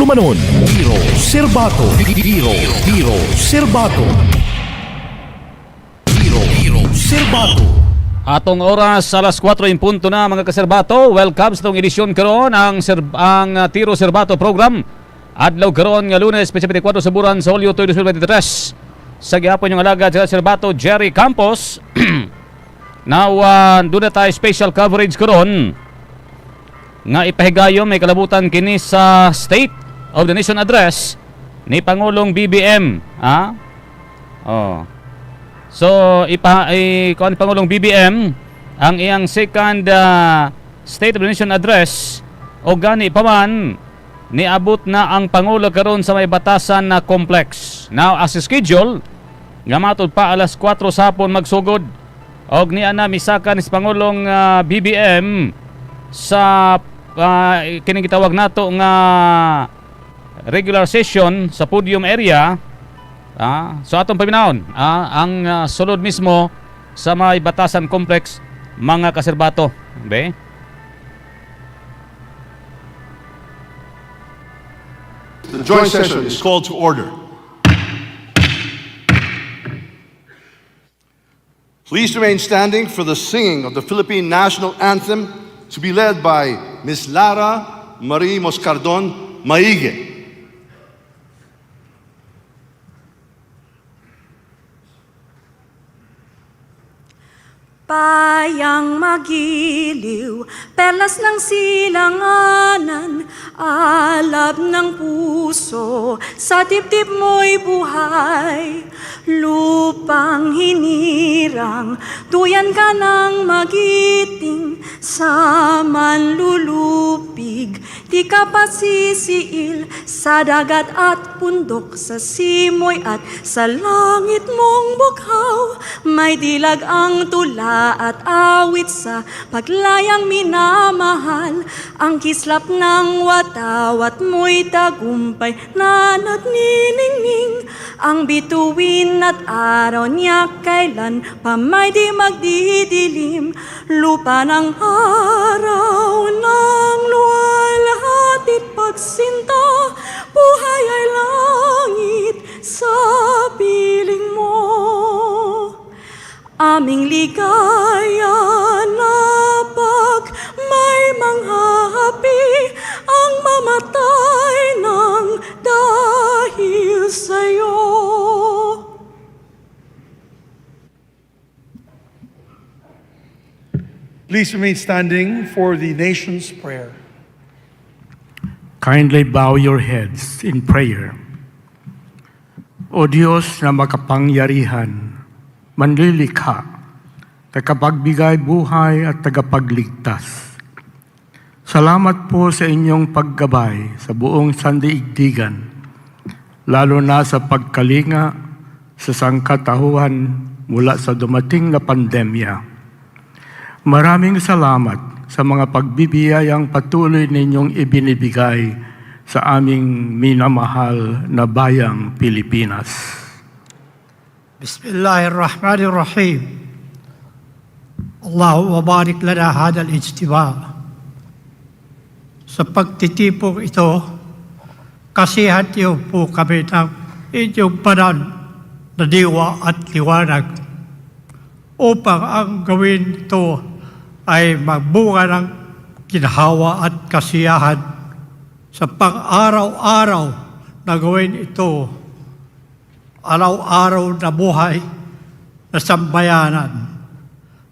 Lumanon, Hiro Serbato, Hiro Serbato, Hiro Serbato. Atong oras alas 4 in punto na mga kaserbato. Welcome sa itong edisyon karon ang Tiro Serbato program. Adlaw karon nga Lunes, 24 sa bulan sa Hulyo 2023. Sa gihapon yung alagad sa Serbato Jerry Campos. Now, doon na tayo special coverage karon nga ipahigayon may kalabutan kini sa State of the Nation Address ni Pangulong BBM. So, kuan Pangulong BBM ang iyang second State of the Nation Address o gani pa man niabot na ang Pangulo karon sa may batasan na complex. Now, as schedule, nga matod pa alas 4 sa hapon magsugod og niya na misakan si Pangulong BBM sa kining gitawag nato nga regular session sa podium area. So atong paminahon ang sulod mismo sa may batasan complex mga kaserbato. Be? The joint session is called to order. Please remain standing for the singing of the Philippine National Anthem to be led by Ms. Lara Marie Moscardon Maige. Payang magiliw, perlas ng silanganan, alab ng puso, sa dibdib mo'y buhay. Lupang hinirang, tuyan ka ng magiting, sa manlulupig, di ka pasisiil, sa dagat at bundok, sa simoy at sa langit mong bughaw. May dilag ang tula at awit sa paglayang minamahal, ang kislap ng watawat mo'y tagumpay na nagniningning, ang bituin at araw niya kailan pa may di magdidilim, lupa ng araw ng luwalhatit pagsinta, buhay ay langit sa piling mo. Aming ligaya na pag may manghahapi ang mamatay ng dahil sa'yo. Please remain standing for the nation's prayer. Kindly bow your heads in prayer. O Diyos na makapangyarihan, manlilikha, tagapagbigay buhay at tagapagligtas. Salamat po sa inyong paggabay sa buong sandaigdigan, lalo na sa pagkalinga sa sangkatauhan mula sa dumating na pandemya. Maraming salamat sa mga pagbibiyayang patuloy ninyong ibinibigay sa aming minamahal na bayang Pilipinas. Bismillahirrahmanirrahim. Allahumma barik lana hadal ijtima. Sa pagtitipong ito, kasihan niyo po kami ng inyong banan na diwa at liwanag upang ang gawin ito ay magbunga ng ginhawa at kasiyahan sa pang-araw-araw na gawin ito, araw-araw na buhay na sambayanan.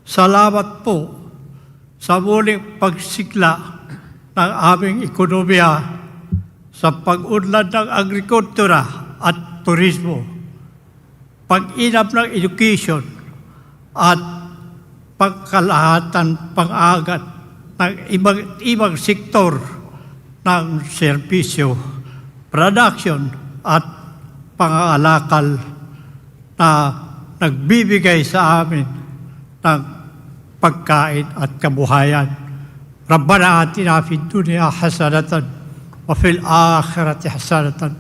Salamat po sa muling pagsigla ng aming ekonomiya sa pag-unlad ng agrikultura at turismo, pag-inam ng education at pagkalahatan pang-agat ng ibang sektor ng serbisyo, production at pangangalakal na nagbibigay sa amin ng pagkain at kabuhayan. Rabbana atina fid dunya hasanatan wa fil akhirati hasanatan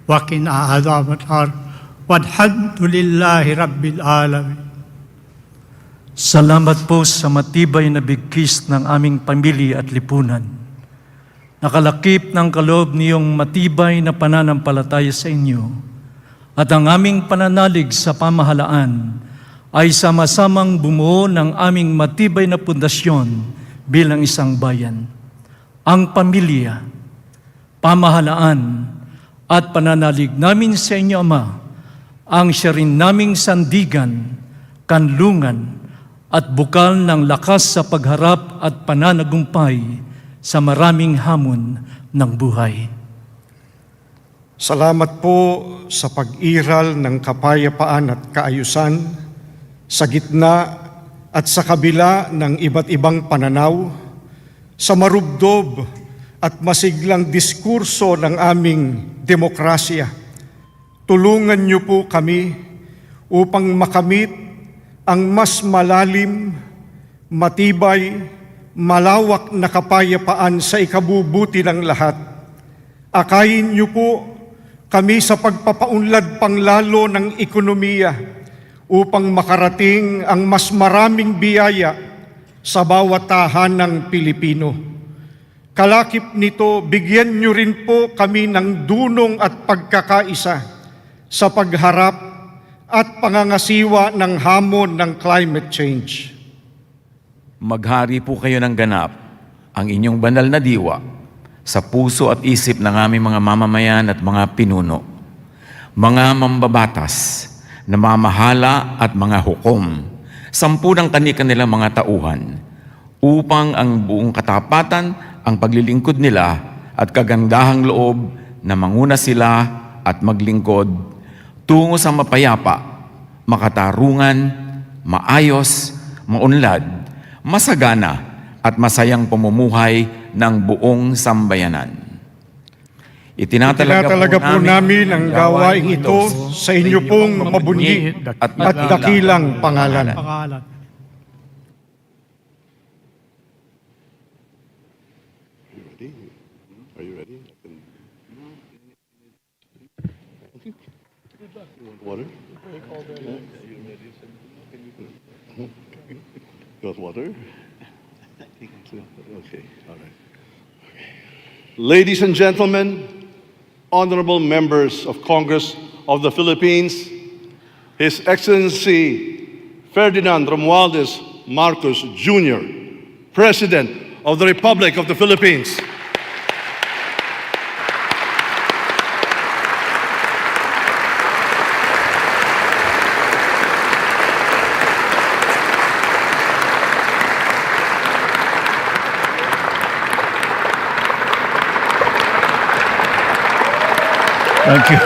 wa qina adhaban nar. Walhamdulillahi rabbil alamin. Salamat po sa matibay na bigkis ng aming pamilya at lipunan. nakalakip ng kaloob niyong matibay na pananampalataya sa inyo, at ang aming pananalig sa pamahalaan ay sama-samang bumuo ng aming matibay na pundasyon bilang isang bayan. Ang pamilya, pamahalaan, at pananalig namin sa inyo, Ama, ang siya rin naming sandigan, kanlungan, at bukal ng lakas sa pagharap at pananagumpay sa maraming hamon ng buhay. Salamat po sa pag-iral ng kapayapaan at kaayusan sa gitna at sa kabila ng iba't ibang pananaw, sa marubdob at masiglang diskurso ng aming demokrasya. Tulungan niyo po kami upang makamit ang mas malalim, matibay, malawak na kapayapaan sa ikabubuti ng lahat. Akayin niyo po kami sa pagpapaunlad panglalo ng ekonomiya upang makarating ang mas maraming biyaya sa bawat tahanang Pilipino. Kalakip nito, bigyan niyo rin po kami ng dunong at pagkakaisa sa pagharap at pangangasiwa ng hamon ng climate change. Maghari po kayo ng ganap ang inyong banal na diwa sa puso at isip ng aming mga mamamayan at mga pinuno, mga mambabatas, namamahala at mga hukom, 10 ng kanilang mga tauhan, upang ang buong katapatan, ang paglilingkod nila at kagandahang loob na manguna sila at maglingkod tungo sa mapayapa, makatarungan, maayos, maunlad, masagana at masayang pamumuhay ng buong sambayanan. Itinatalaga po namin ang gawain ito sa inyo pong mabunyi at dakilang pangalan. Are you ready? Water? Got water? Okay, all right. Ladies and gentlemen, honorable members of Congress of the Philippines, His Excellency Ferdinand Romualdez Marcos Jr., President of the Republic of the Philippines. Thank you.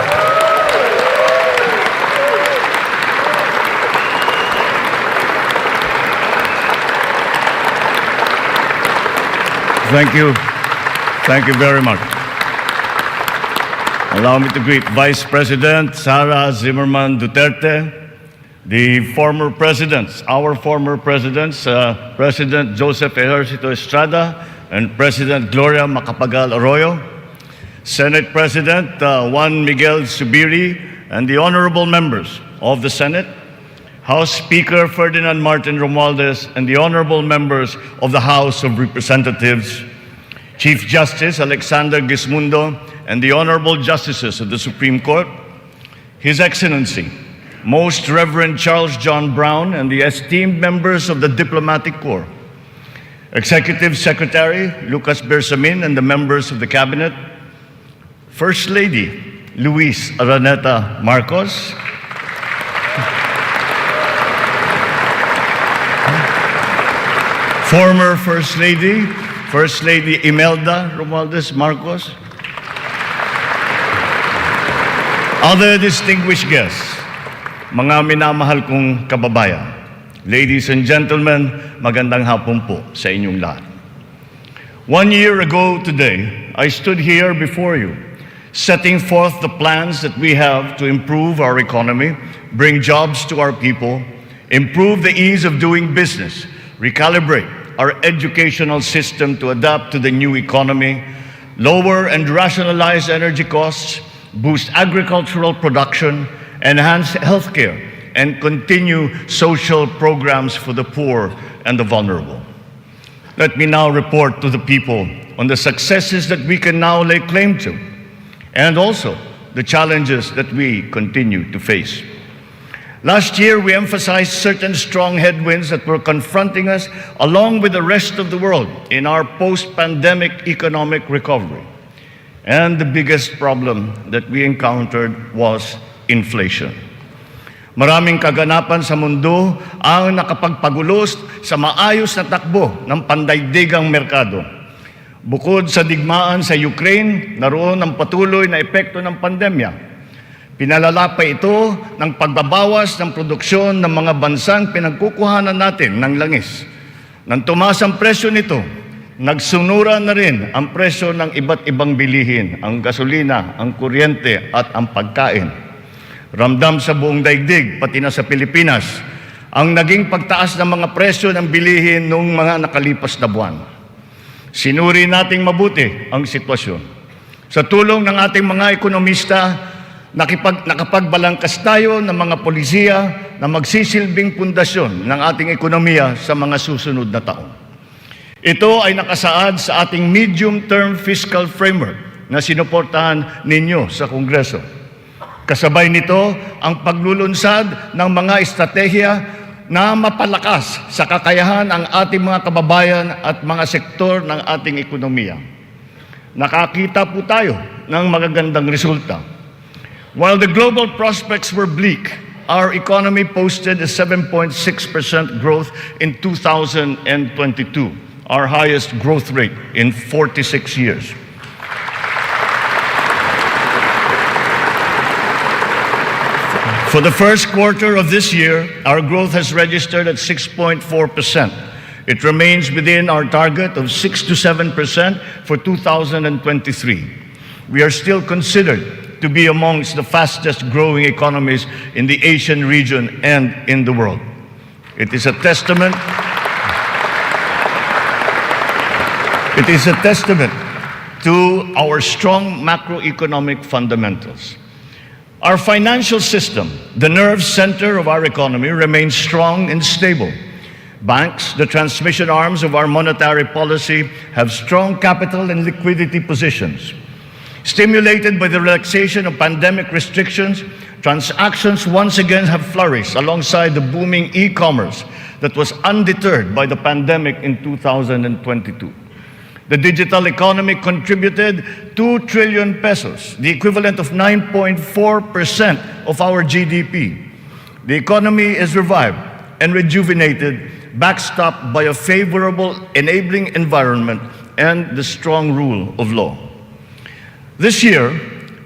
Thank you. Thank you very much. Allow me to greet Vice President Sara Zimmerman Duterte, the former presidents, our former presidents, President Joseph Ejercito Estrada and President Gloria Macapagal Arroyo, Senate President Juan Miguel Zubiri, and the honorable members of the Senate, House Speaker Ferdinand Martin Romualdez, and the honorable members of the House of Representatives, Chief Justice Alexander Gismundo, and the honorable justices of the Supreme Court, His Excellency, Most Reverend Charles John Brown, and the esteemed members of the Diplomatic Corps, Executive Secretary Lucas Bersamin and the members of the Cabinet, First Lady Luis Araneta Marcos, former First Lady Imelda Romualdez Marcos, other distinguished guests, mga minamahal kong kababayan, ladies and gentlemen, magandang hapon po sa inyong lahat. 1 year ago today, I stood here before you, setting forth the plans that we have to improve our economy, bring jobs to our people, improve the ease of doing business, recalibrate our educational system to adapt to the new economy, lower and rationalize energy costs, boost agricultural production, enhance healthcare, and continue social programs for the poor and the vulnerable. Let me now report to the people on the successes that we can now lay claim to, and also the challenges that we continue to face. Last year, we emphasized certain strong headwinds that were confronting us along with the rest of the world in our post-pandemic economic recovery. And the biggest problem that we encountered was inflation. Maraming kaganapan sa mundo ang nakapagpagulos sa maayos na takbo ng pandaigdigang merkado. Bukod sa digmaan sa Ukraine, naroon ang patuloy na epekto ng pandemya. Pinalala pa ito ng pagbabawas ng produksyon ng mga bansang pinagkukuhanan natin ng langis. Nang tumaas ang presyo nito, nagsunura na rin ang presyo ng iba't ibang bilihin, ang gasolina, ang kuryente at ang pagkain. Ramdam sa buong daigdig, pati na sa Pilipinas, ang naging pagtaas ng mga presyo ng bilihin noong mga nakalipas na buwan. Sinuri nating mabuti ang sitwasyon. Sa tulong ng ating mga ekonomista, nakapagbalangkas tayo ng mga polisiya na magsisilbing pundasyon ng ating ekonomiya sa mga susunod na taon. Ito ay nakasaad sa ating medium-term fiscal framework na sinuportahan ninyo sa Kongreso. Kasabay nito ang paglulunsad ng mga estratehiya na mapalakas sa kakayahan ang ating mga kababayan at mga sektor ng ating ekonomiya. Nakakita po tayo ng magagandang resulta. While the global prospects were bleak, our economy posted a 7.6% growth in 2022, our highest growth rate in 46 years. For the first quarter of this year, our growth has registered at 6.4%. It remains within our target of 6 to 7% for 2023. We are still considered to be amongst the fastest growing economies in the Asian region and in the world. It is a testament to our strong macroeconomic fundamentals. Our financial system, the nerve center of our economy, remains strong and stable. Banks, the transmission arms of our monetary policy, have strong capital and liquidity positions. Stimulated by the relaxation of pandemic restrictions, transactions once again have flourished alongside the booming e-commerce that was undeterred by the pandemic in 2022. The digital economy contributed 2 trillion pesos, the equivalent of 9.4% of our GDP. The economy is revived and rejuvenated, backstopped by a favorable enabling environment and the strong rule of law. This year,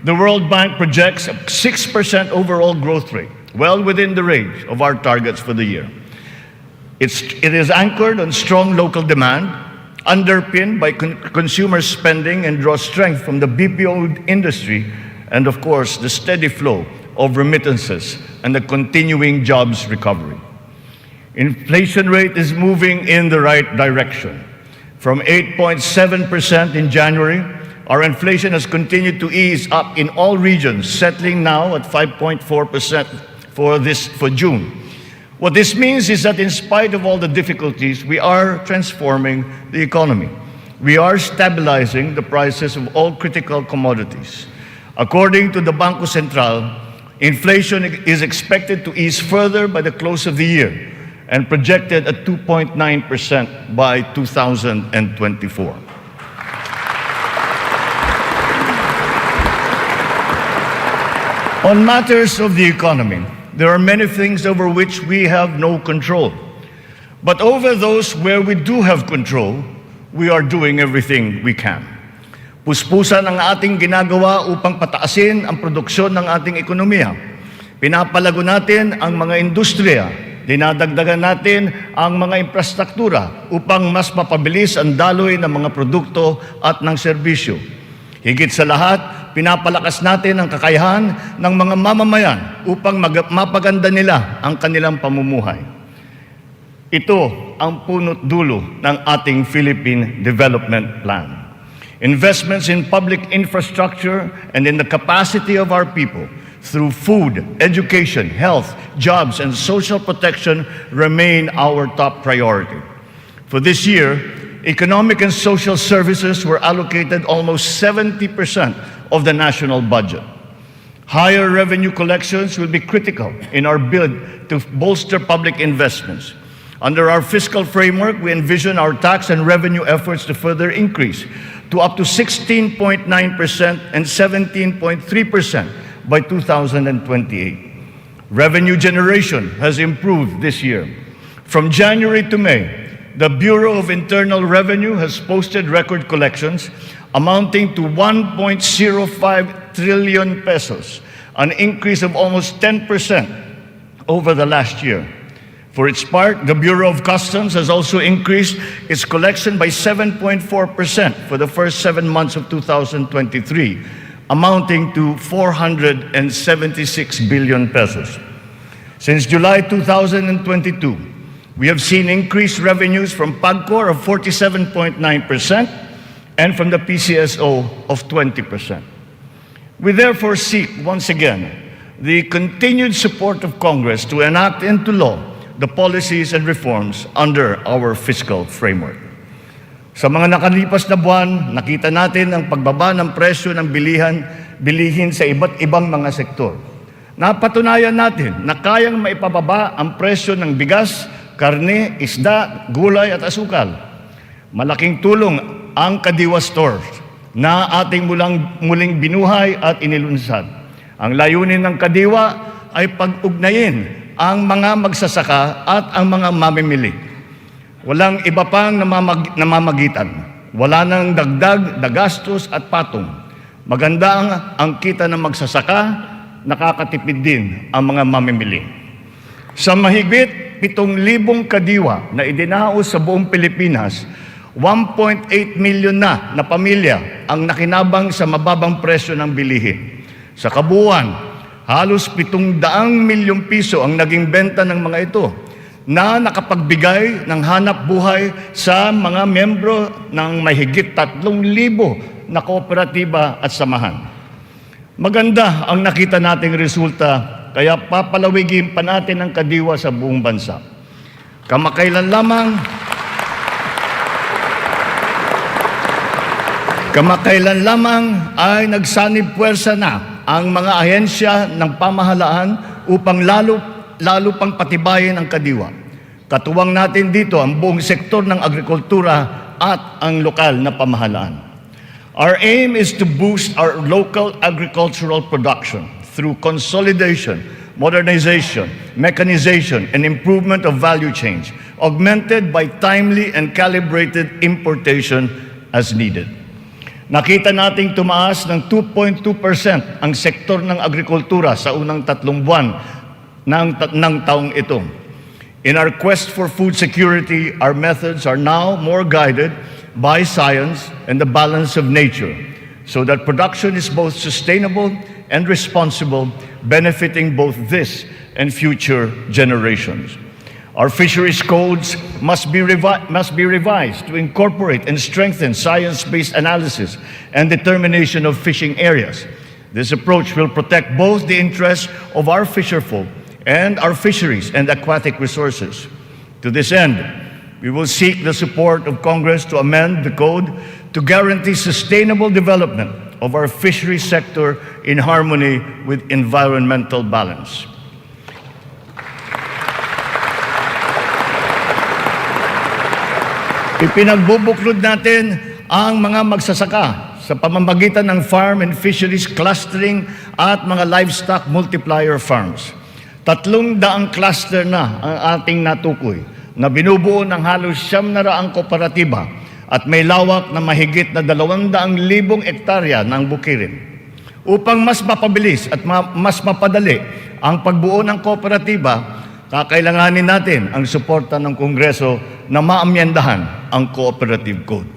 the World Bank projects a 6% overall growth rate, well within the range of our targets for the year. It is anchored on strong local demand, underpinned by consumer spending, and draws strength from the BPO industry and, of course, the steady flow of remittances and the continuing jobs recovery. Inflation rate is moving in the right direction. From 8.7% in January, our inflation has continued to ease up in all regions, settling now at 5.4% for June. What this means is that in spite of all the difficulties, we are transforming the economy. We are stabilizing the prices of all critical commodities. According to the Bangko Sentral, inflation is expected to ease further by the close of the year and projected at 2.9% by 2024. On matters of the economy, there are many things over which we have no control. But over those where we do have control, we are doing everything we can. Puspusan ang ating ginagawa upang pataasin ang produksyon ng ating ekonomiya. Pinapalago natin ang mga industriya, dinadagdagan natin ang mga infrastruktura upang mas mapabilis ang daloy ng mga produkto at ng serbisyo. Higit sa lahat, pinapalakas natin ang kakayahan ng mga mamamayan upang mapaganda nila ang kanilang pamumuhay. Ito ang punot dulo ng ating Philippine Development Plan. Investments in public infrastructure and in the capacity of our people through food, education, health, jobs, and social protection remain our top priority. For this year, economic and social services were allocated almost 70% of the national budget. Higher revenue collections will be critical in our bid to bolster public investments. Under our fiscal framework, we envision our tax and revenue efforts to further increase to up to 16.9% and 17.3% by 2028. Revenue generation has improved this year. From January to May, the Bureau of Internal Revenue has posted record collections amounting to 1.05 trillion pesos, an increase of almost 10% over the last year. For its part, the Bureau of Customs has also increased its collection by 7.4% for the first 7 months of 2023, amounting to 476 billion pesos. Since July 2022, we have seen increased revenues from PAGCOR of 47.9% and from the PCSO of 20%. We therefore seek, once again, the continued support of Congress to enact into law the policies and reforms under our fiscal framework. Sa mga nakalipas na buwan, nakita natin ang pagbaba ng presyo ng bilihin sa iba't ibang mga sektor. Napatunayan natin na kayang maipababa ang presyo ng bigas, karne, isda, gulay at asukal. Malaking tulong ang Kadiwa Stores na ating muling binuhay at inilunsad. Ang layunin ng Kadiwa ay pag-ugnayin ang mga magsasaka at ang mga mamimili. Walang iba pang namamagitan. Wala nang dagdag, dagastos at patong. Maganda ang kita ng magsasaka, nakakatipid din ang mga mamimili. Sa mahigit 7,000 kadiwa na idinaos sa buong Pilipinas, 1.8 million na pamilya ang nakinabang sa mababang presyo ng bilihin. Sa kabuuan, halos 700 milyong piso ang naging benta ng mga ito na nakapagbigay ng hanap buhay sa mga membro ng mahigit 3,000 na kooperatiba at samahan. Maganda ang nakita nating resulta, kaya papalawigin pa natin ang Kadiwa sa buong bansa. Kamakailan lamang ay nagsanib puwersa na ang mga ahensya ng pamahalaan upang lalo pang patibayin ang Kadiwa. Katuwang natin dito ang buong sektor ng agrikultura at ang lokal na pamahalaan. Our aim is to boost our local agricultural production through consolidation, modernization, mechanization, and improvement of value chains, augmented by timely and calibrated importation as needed. Nakita nating tumaas ng 2.2% ang sektor ng agrikultura sa unang 3 buwan ng taong ito. In our quest for food security, our methods are now more guided by science and the balance of nature, so that production is both sustainable and responsible, benefiting both this and future generations. Our fisheries codes must be revised to incorporate and strengthen science-based analysis and determination of fishing areas. This approach will protect both the interests of our fisherfolk and our fisheries and aquatic resources. To this end, we will seek the support of Congress to amend the code to guarantee sustainable development of our fisheries sector in harmony with environmental balance. Ipinagbubuklod natin ang mga magsasaka sa pamamagitan ng farm and fisheries clustering at mga livestock multiplier farms. 300 cluster na ang ating natukoy na binubuo ng halos 900 kooperatiba at may lawak na mahigit na 200,000 hektarya ng bukirin. Upang mas mapabilis at mas mapadali ang pagbuo ng kooperatiba, kakailanganin natin ang suporta ng Kongreso na maamyendahan ang Cooperative Code.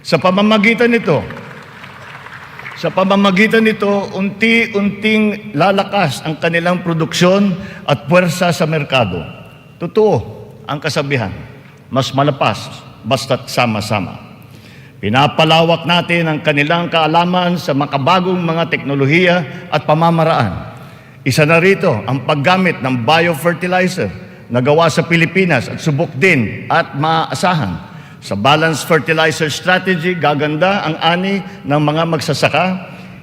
Sa pamamagitan nito, unti-unting lalakas ang kanilang produksyon at puwersa sa merkado. Totoo ang kasabihan, mas malapas basta't sama-sama. Pinapalawak natin ang kanilang kaalaman sa makabagong mga teknolohiya at pamamaraan. Isa na rito ang paggamit ng biofertilizer na gawa sa Pilipinas at subok din at maaasahan Sa balanced fertilizer strategy, gaganda ang ani ng mga magsasaka.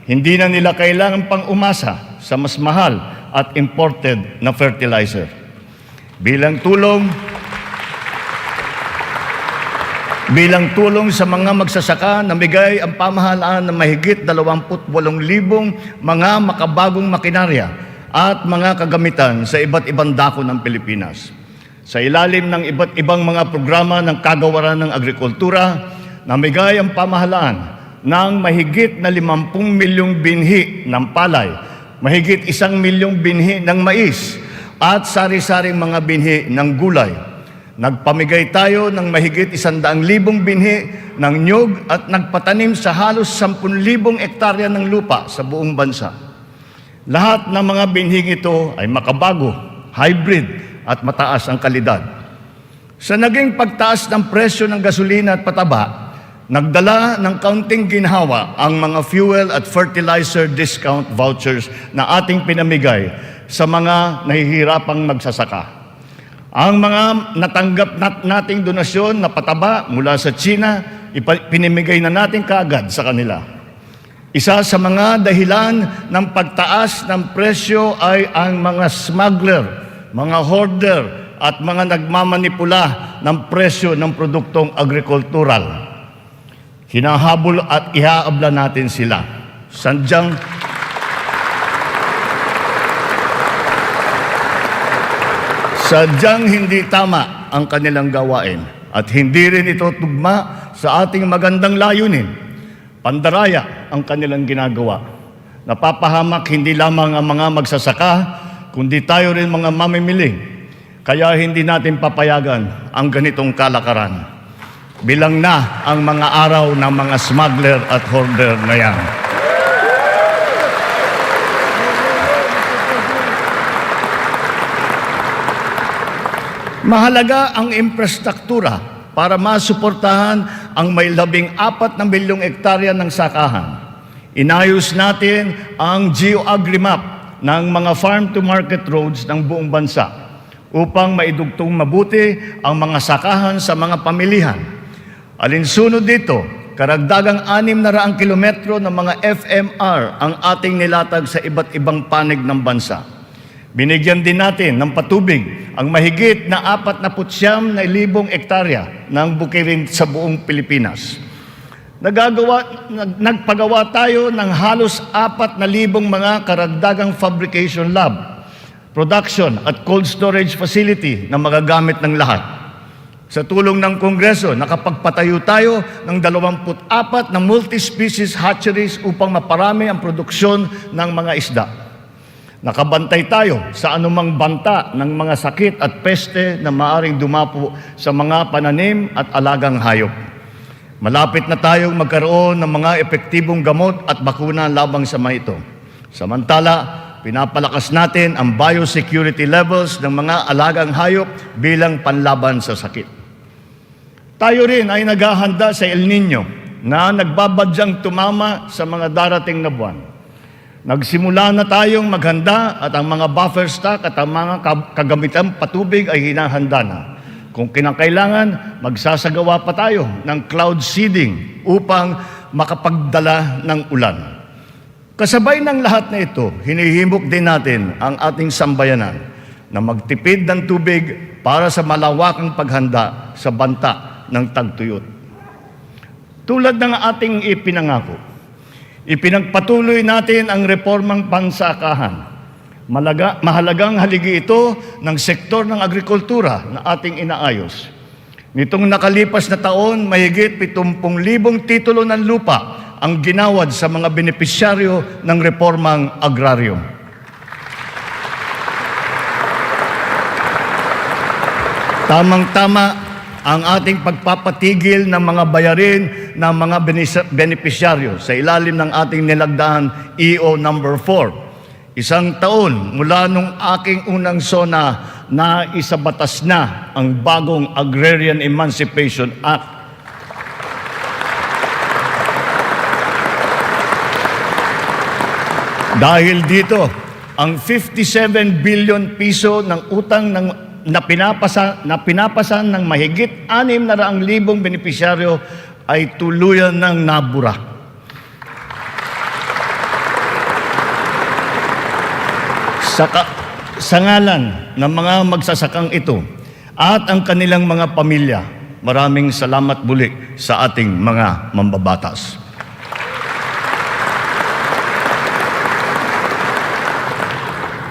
Hindi na nila kailangan pang umasa sa mas mahal at imported na fertilizer. Bilang tulong sa mga magsasaka, namigay ang pamahalaan ng mahigit 28,000 mga makabagong makinarya at mga kagamitan sa iba't ibang dako ng Pilipinas. Sa ilalim ng iba't ibang mga programa ng kagawaran ng agrikultura, namigay ang pamahalaan ng mahigit na 50 milyong binhi ng palay, mahigit 1 milyong binhi ng mais, at sari-saring mga binhi ng gulay. Nagpamigay tayo ng mahigit 100,000 binhi ng nyug at nagpatanim sa halos 10,000 hektarya ng lupa sa buong bansa. Lahat ng mga binhing ito ay makabago, hybrid, at mataas ang kalidad. Sa naging pagtaas ng presyo ng gasolina at pataba, nagdala ng kaunting ginhawa ang mga fuel at fertilizer discount vouchers na ating pinamigay sa mga nahihirapang magsasaka. Ang mga natanggap nating donasyon na pataba mula sa China, pinimigay na natin kaagad sa kanila. Isa sa mga dahilan ng pagtaas ng presyo ay ang mga smuggler, mga hoarder at mga nagmamanipula ng presyo ng produktong agrikultural. Hinahabol at ihaabla natin sila. Sadyang hindi tama ang kanilang gawain at hindi rin ito tugma sa ating magandang layunin. Pandaraya ang kanilang ginagawa. Napapahamak hindi lamang ang mga magsasaka, kundi tayo rin mga mamimili. Kaya hindi natin papayagan ang ganitong kalakaran. Bilang na ang mga araw ng mga smuggler at hoarder na yan. Mahalaga ang infrastruktura para masuportahan ang may 14 na milyong hektarya ng sakahan. Inayos natin ang geo-agri-map ng mga farm-to-market roads ng buong bansa upang maidugtong mabuti ang mga sakahan sa mga pamilihan. Alinsunod dito, karagdagang 600 kilometro ng mga FMR ang ating nilatag sa iba't ibang panig ng bansa. Binigyan din natin ng patubig ang mahigit na 49,000 hektarya ng bukirin sa buong Pilipinas. Nagpagawa tayo ng halos 4,000 mga karagdagang fabrication lab, production at cold storage facility na magagamit ng lahat. Sa tulong ng Kongreso, nakapagpatayo tayo ng 24 na multi-species hatcheries upang maparami ang produksyon ng mga isda. Nakabantay tayo sa anumang banta ng mga sakit at peste na maaring dumapo sa mga pananim at alagang hayop. Malapit na tayong magkaroon ng mga epektibong gamot at bakuna labang sa mga ito. Samantala, pinapalakas natin ang biosecurity levels ng mga alagang hayop bilang panlaban sa sakit. Tayo rin ay naghahanda sa El Nino na nagbabadyang tumama sa mga darating na buwan. Nagsimula na tayong maghanda at ang mga buffer stock at ang mga kagamitang patubig ay hinahanda na. Kung kinakailangan, magsasagawa pa tayo ng cloud seeding upang makapagdala ng ulan. Kasabay ng lahat na ito, hinihimok din natin ang ating sambayanan na magtipid ng tubig para sa malawakang paghanda sa banta ng tagtuyot. Tulad ng ating ipinangako, ipinagpatuloy natin ang reformang pansakahan. Mahalagang haligi ito ng sektor ng agrikultura na ating inaayos. Nitong nakalipas na taon, mahigit 70,000 titulo ng lupa ang ginawad sa mga benepisyaryo ng reformang agraryo. Tamang-tama ang ating pagpapatigil ng mga bayarin ng mga benepisyaryo sa ilalim ng ating nilagdaan EO number 4. 1 taon mula nung aking unang SONA na isabatas na ang bagong Agrarian Emancipation Act. Dahil dito, ang 57 billion piso ng utang ng na pinapasan ng mahigit 600,000 benepisyaryo ay tuluyan ng nabura. Sa ngalan ng mga magsasakang ito at ang kanilang mga pamilya, maraming salamat muli sa ating mga mambabatas.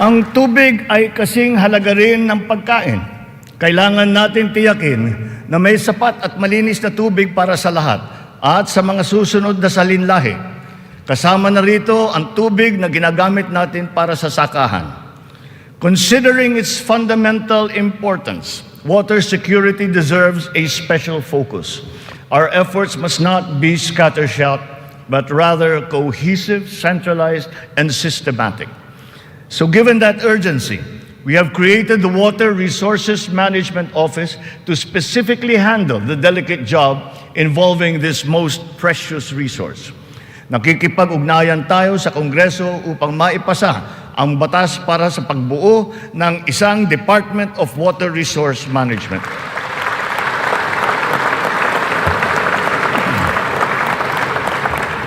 Ang tubig ay kasing halaga rin ng pagkain. Kailangan natin tiyakin na may sapat at malinis na tubig para sa lahat at sa mga susunod na salinlahi. Kasama na rito ang tubig na ginagamit natin para sa sakahan. Considering its fundamental importance, water security deserves a special focus. Our efforts must not be scattershot, but rather cohesive, centralized, and systematic. So given that urgency, we have created the Water Resources Management Office to specifically handle the delicate job involving this most precious resource. Nakikipag-ugnayan tayo sa Kongreso upang maipasa ang batas para sa pagbuo ng isang Department of Water Resource Management.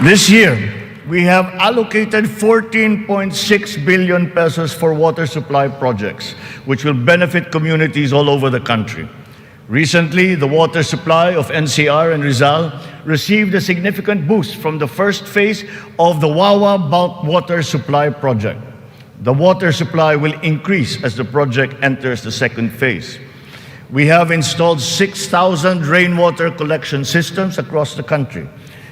This year, we have allocated 14.6 billion pesos for water supply projects, which will benefit communities all over the country. Recently, the water supply of NCR and Rizal received a significant boost from the first phase of the Wawa Bulk Water Supply Project. The water supply will increase as the project enters the second phase. We have installed 6,000 rainwater collection systems across the country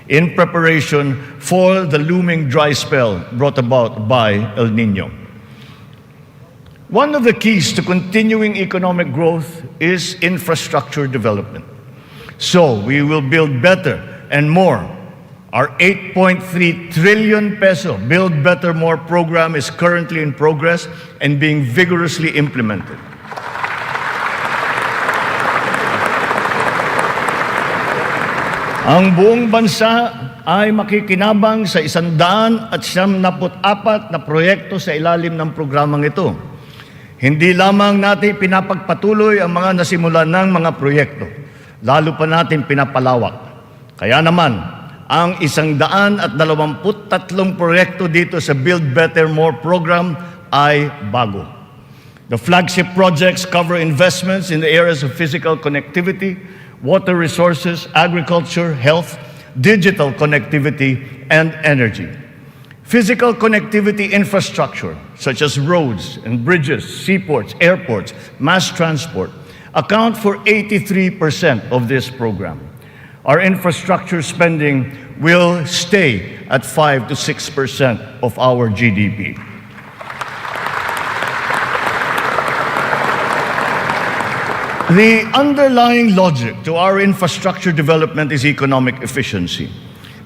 in preparation for the looming dry spell brought about by El Nino. One of the keys to continuing economic growth is infrastructure development. So we will build better and more. Our 8.3 trillion peso Build Better More program is currently in progress and being vigorously implemented. Ang buong bansa ay makikinabang sa 174 na proyekto sa ilalim ng programang ito. Hindi lamang natin pinapagpatuloy ang mga nasimulan ng mga proyekto, lalo pa natin pinapalawak. Kaya naman, ang 123 proyekto dito sa Build Better More program ay bago. The flagship projects cover investments in the areas of physical connectivity, water resources, agriculture, health, digital connectivity, and energy. Physical connectivity infrastructure, such as roads and bridges, seaports, airports, mass transport, account for 83% of this program. Our infrastructure spending will stay at 5 to 6% of our GDP. The underlying logic to our infrastructure development is economic efficiency.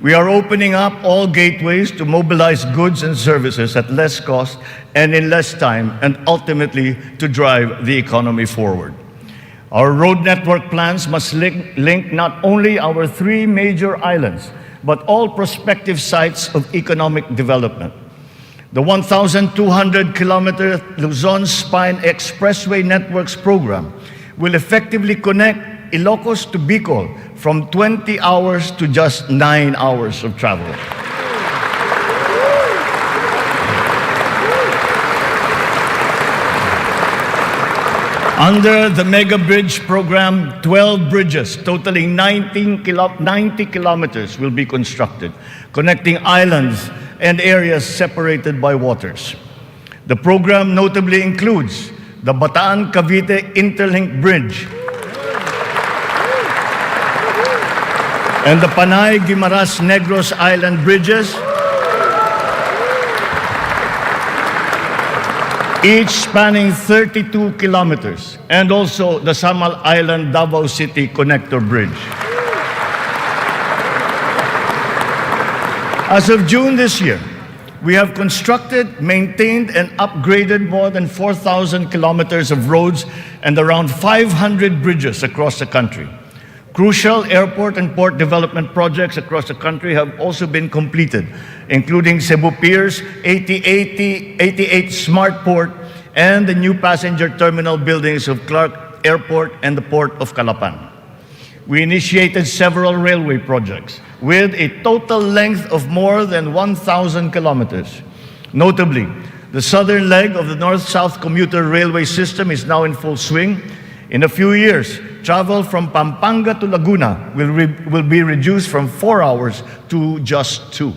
We are opening up all gateways to mobilize goods and services at less cost and in less time, and ultimately to drive the economy forward. Our road network plans must link not only our 3 major islands, but all prospective sites of economic development. The 1,200-kilometer Luzon Spine Expressway Networks program will effectively connect Ilocos to Bicol from 20 hours to just 9 hours of travel. Under the Mega Bridge program, 12 bridges totaling 90 kilometers will be constructed, connecting islands and areas separated by waters. The program notably includes the Bataan-Cavite Interlink Bridge and the Panay-Guimaras-Negros Island Bridges, each spanning 32 kilometers, and also the Samal Island Davao City Connector Bridge. As of June this year, we have constructed, maintained, and upgraded more than 4,000 kilometers of roads and around 500 bridges across the country. Crucial airport and port development projects across the country have also been completed, including Cebu Pier's 88 Smart Port and the new passenger terminal buildings of Clark Airport and the Port of Calapan. We initiated several railway projects with a total length of more than 1,000 kilometers. Notably, the southern leg of the north-south commuter railway system is now in full swing. In a few years, travel from Pampanga to Laguna will be reduced from 4 hours to just 2.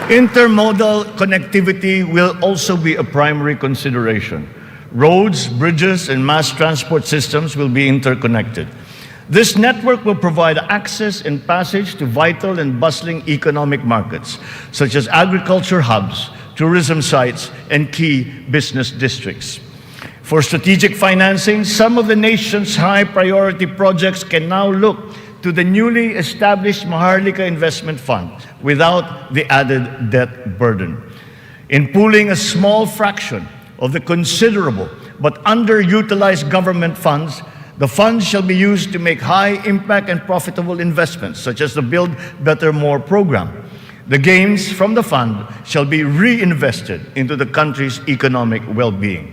Intermodal connectivity will also be a primary consideration. Roads, bridges, and mass transport systems will be interconnected. This network will provide access and passage to vital and bustling economic markets, such as agriculture hubs, tourism sites, and key business districts. For strategic financing, some of the nation's high-priority projects can now look to the newly established Maharlika Investment Fund without the added debt burden. In pooling a small fraction of the considerable but underutilized government funds, the funds shall be used to make high-impact and profitable investments, such as the Build Better More program. The gains from the fund shall be reinvested into the country's economic well-being.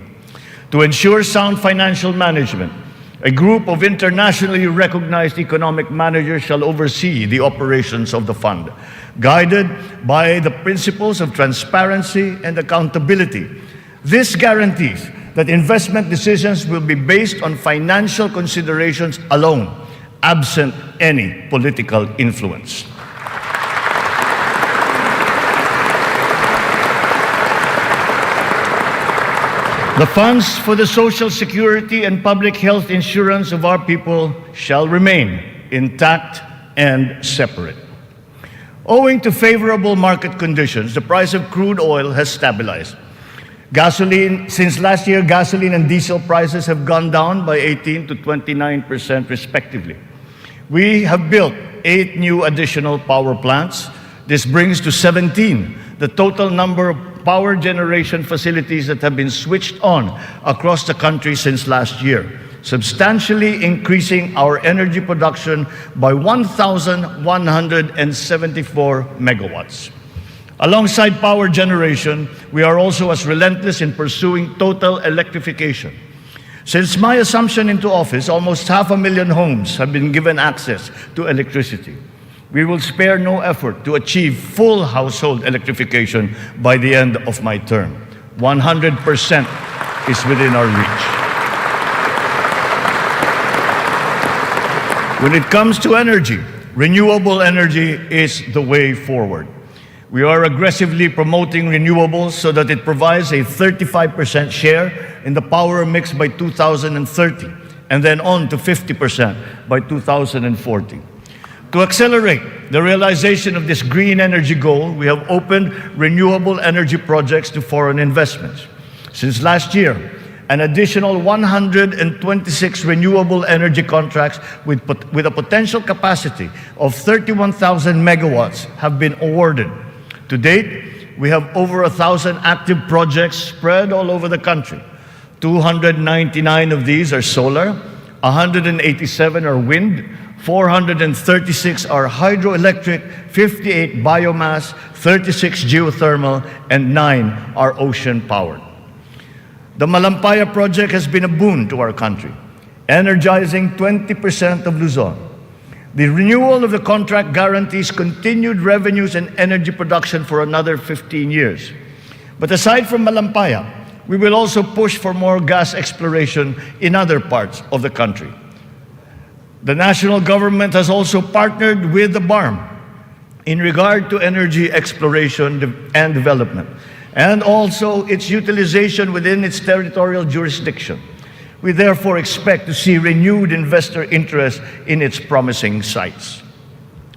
To ensure sound financial management, a group of internationally recognized economic managers shall oversee the operations of the fund, guided by the principles of transparency and accountability. This guarantees that investment decisions will be based on financial considerations alone, absent any political influence. The funds for the social security and public health insurance of our people shall remain intact and separate. Owing to favorable market conditions, the price of crude oil has stabilized. Since last year, gasoline and diesel prices have gone down by 18% to 29% respectively. We have built 8 new additional power plants. This brings to 17 the total number of power generation facilities that have been switched on across the country since last year, substantially increasing our energy production by 1,174 megawatts. Alongside power generation, we are also as relentless in pursuing total electrification. Since my assumption into office, almost 500,000 homes have been given access to electricity. We will spare no effort to achieve full household electrification by the end of my term. 100% is within our reach. When it comes to energy, renewable energy is the way forward. We are aggressively promoting renewables so that it provides a 35% share in the power mix by 2030, and then on to 50% by 2040. To accelerate the realization of this green energy goal, we have opened renewable energy projects to foreign investments. Since last year, an additional 126 renewable energy contracts with a potential capacity of 31,000 megawatts have been awarded. To date, we have over 1,000 active projects spread all over the country. 299 of these are solar, 187 are wind, 436 are hydroelectric, 58 biomass, 36 geothermal, and 9 are ocean-powered. The Malampaya project has been a boon to our country, energizing 20% of Luzon. The renewal of the contract guarantees continued revenues and energy production for another 15 years. But aside from Malampaya, we will also push for more gas exploration in other parts of the country. The national government has also partnered with the BARM in regard to energy exploration and development, and also its utilization within its territorial jurisdiction. We therefore expect to see renewed investor interest in its promising sites.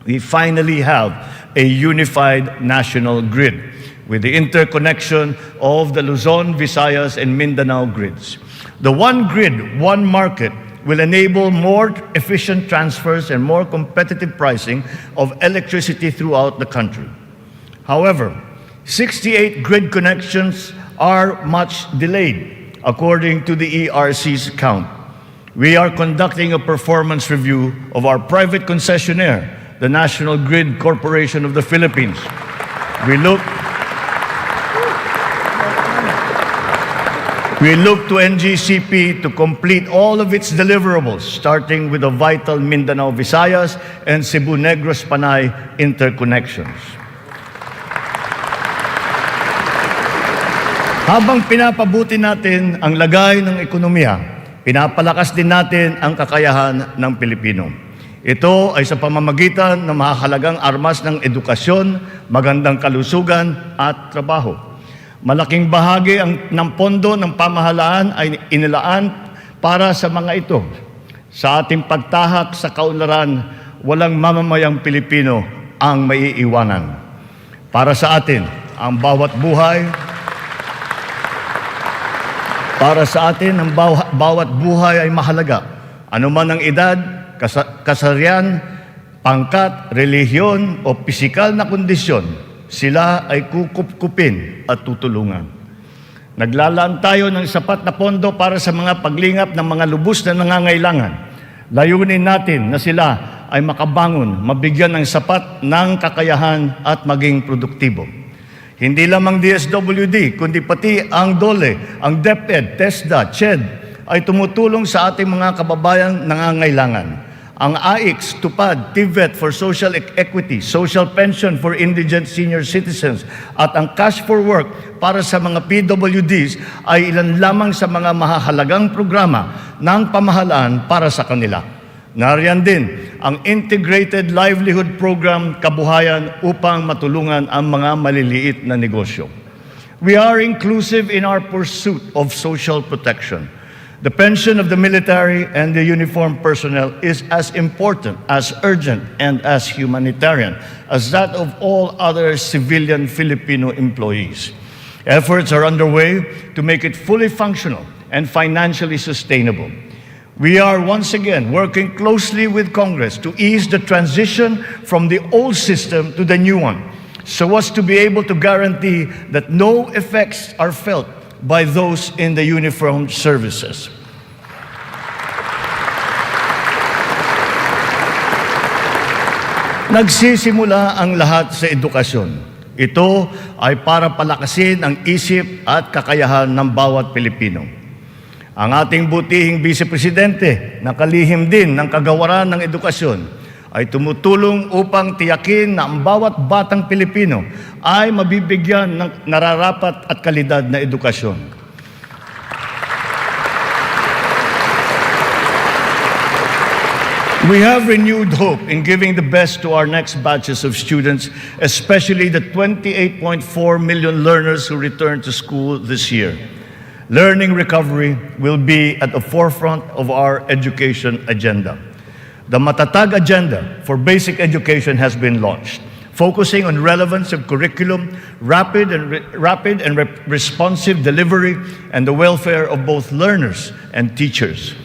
We finally have a unified national grid with the interconnection of the Luzon, Visayas, and Mindanao grids. The one grid, one market will enable more efficient transfers and more competitive pricing of electricity throughout the country. However, 68 grid connections are much delayed, according to the ERC's count. We are conducting a performance review of our private concessionaire, the National Grid Corporation of the Philippines. We look to NGCP to complete all of its deliverables, starting with the vital Mindanao, Visayas, and Cebu Negros Panay interconnections. Habang pinapabuti natin ang lagay ng ekonomiya, pinapalakas din natin ang kakayahan ng Pilipino. Ito ay sa pamamagitan ng mahalagang armas ng edukasyon, magandang kalusugan at trabaho. Malaking bahagi ng pondo ng pamahalaan ay inilaan para sa mga ito. Sa ating pagtahak sa kaunlaran, walang mamamayang Pilipino ang maiiwanan. Para sa atin, ang bawat buhay ay mahalaga. Ano man ang edad, kasarian, pangkat, relihiyon o pisikal na kondisyon, sila ay kukupkupin at tutulungan. Naglalaan tayo ng sapat na pondo para sa mga paglingap ng mga lubos na nangangailangan. Layunin natin na sila ay makabangon, mabigyan ng sapat ng kakayahan at maging produktibo. Hindi lamang DSWD, kundi pati ang DOLE, ang DepEd, TESDA, CHED ay tumutulong sa ating mga kababayang nangangailangan. Ang AIX, TUPAD, TVET for Social Equity, Social Pension for Indigent Senior Citizens, at ang Cash for Work para sa mga PWDs ay ilan lamang sa mga mahahalagang programa ng pamahalaan para sa kanila. Nariyan din ang Integrated Livelihood Program Kabuhayan upang matulungan ang mga maliliit na negosyo. We are inclusive in our pursuit of social protection. The pension of the military and the uniformed personnel is as important, as urgent, and as humanitarian as that of all other civilian Filipino employees. Efforts are underway to make it fully functional and financially sustainable. We are once again working closely with Congress to ease the transition from the old system to the new one, so as to be able to guarantee that no effects are felt by those in the uniformed services. Nagsisimula ang lahat sa edukasyon. Ito ay para palakasin ang isip at kakayahan ng bawat Pilipino. Ang ating butihing Vice Presidente, nakalihim din ng kagawaran ng edukasyon, ay tumutulong upang tiyakin na ang bawat batang Pilipino ay mabibigyan ng nararapat at kalidad na edukasyon. We have renewed hope in giving the best to our next batches of students, especially the 28.4 million learners who return to school this year. Learning recovery will be at the forefront of our education agenda. The Matatag Agenda for Basic Education has been launched, focusing on relevance of curriculum, rapid and responsive delivery, and the welfare of both learners and teachers.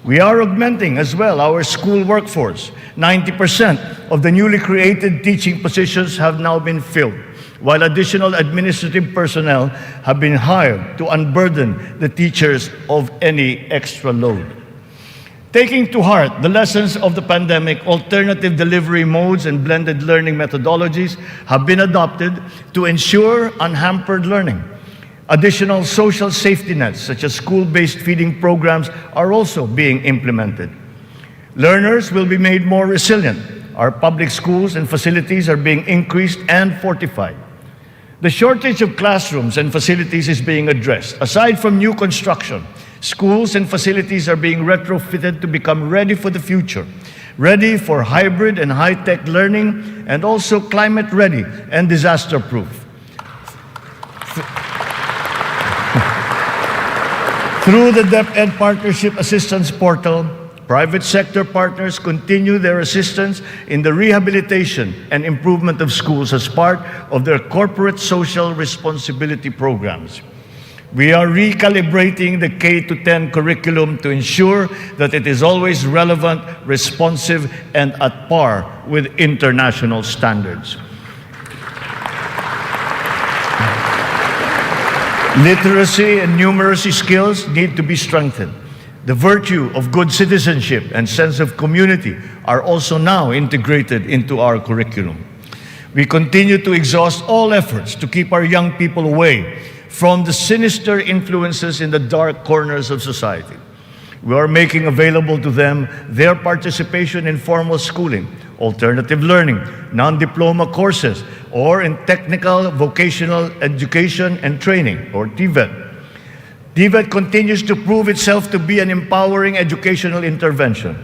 We are augmenting as well our school workforce. 90% of the newly created teaching positions have now been filled, while additional administrative personnel have been hired to unburden the teachers of any extra load. Taking to heart the lessons of the pandemic, alternative delivery modes and blended learning methodologies have been adopted to ensure unhampered learning. Additional social safety nets, such as school-based feeding programs, are also being implemented. Learners will be made more resilient. Our public schools and facilities are being increased and fortified. The shortage of classrooms and facilities is being addressed. Aside from new construction, schools and facilities are being retrofitted to become ready for the future, ready for hybrid and high-tech learning, and also climate-ready and disaster-proof. Through the DepEd Partnership Assistance Portal, private sector partners continue their assistance in the rehabilitation and improvement of schools as part of their corporate social responsibility programs. We are recalibrating the K-10 curriculum to ensure that it is always relevant, responsive, and at par with international standards. Literacy and numeracy skills need to be strengthened. The virtue of good citizenship and sense of community are also now integrated into our curriculum. We continue to exhaust all efforts to keep our young people away from the sinister influences in the dark corners of society. We are making available to them their participation in formal schooling, alternative learning, non-diploma courses, or in technical vocational education and training, or TVET. TVET continues to prove itself to be an empowering educational intervention.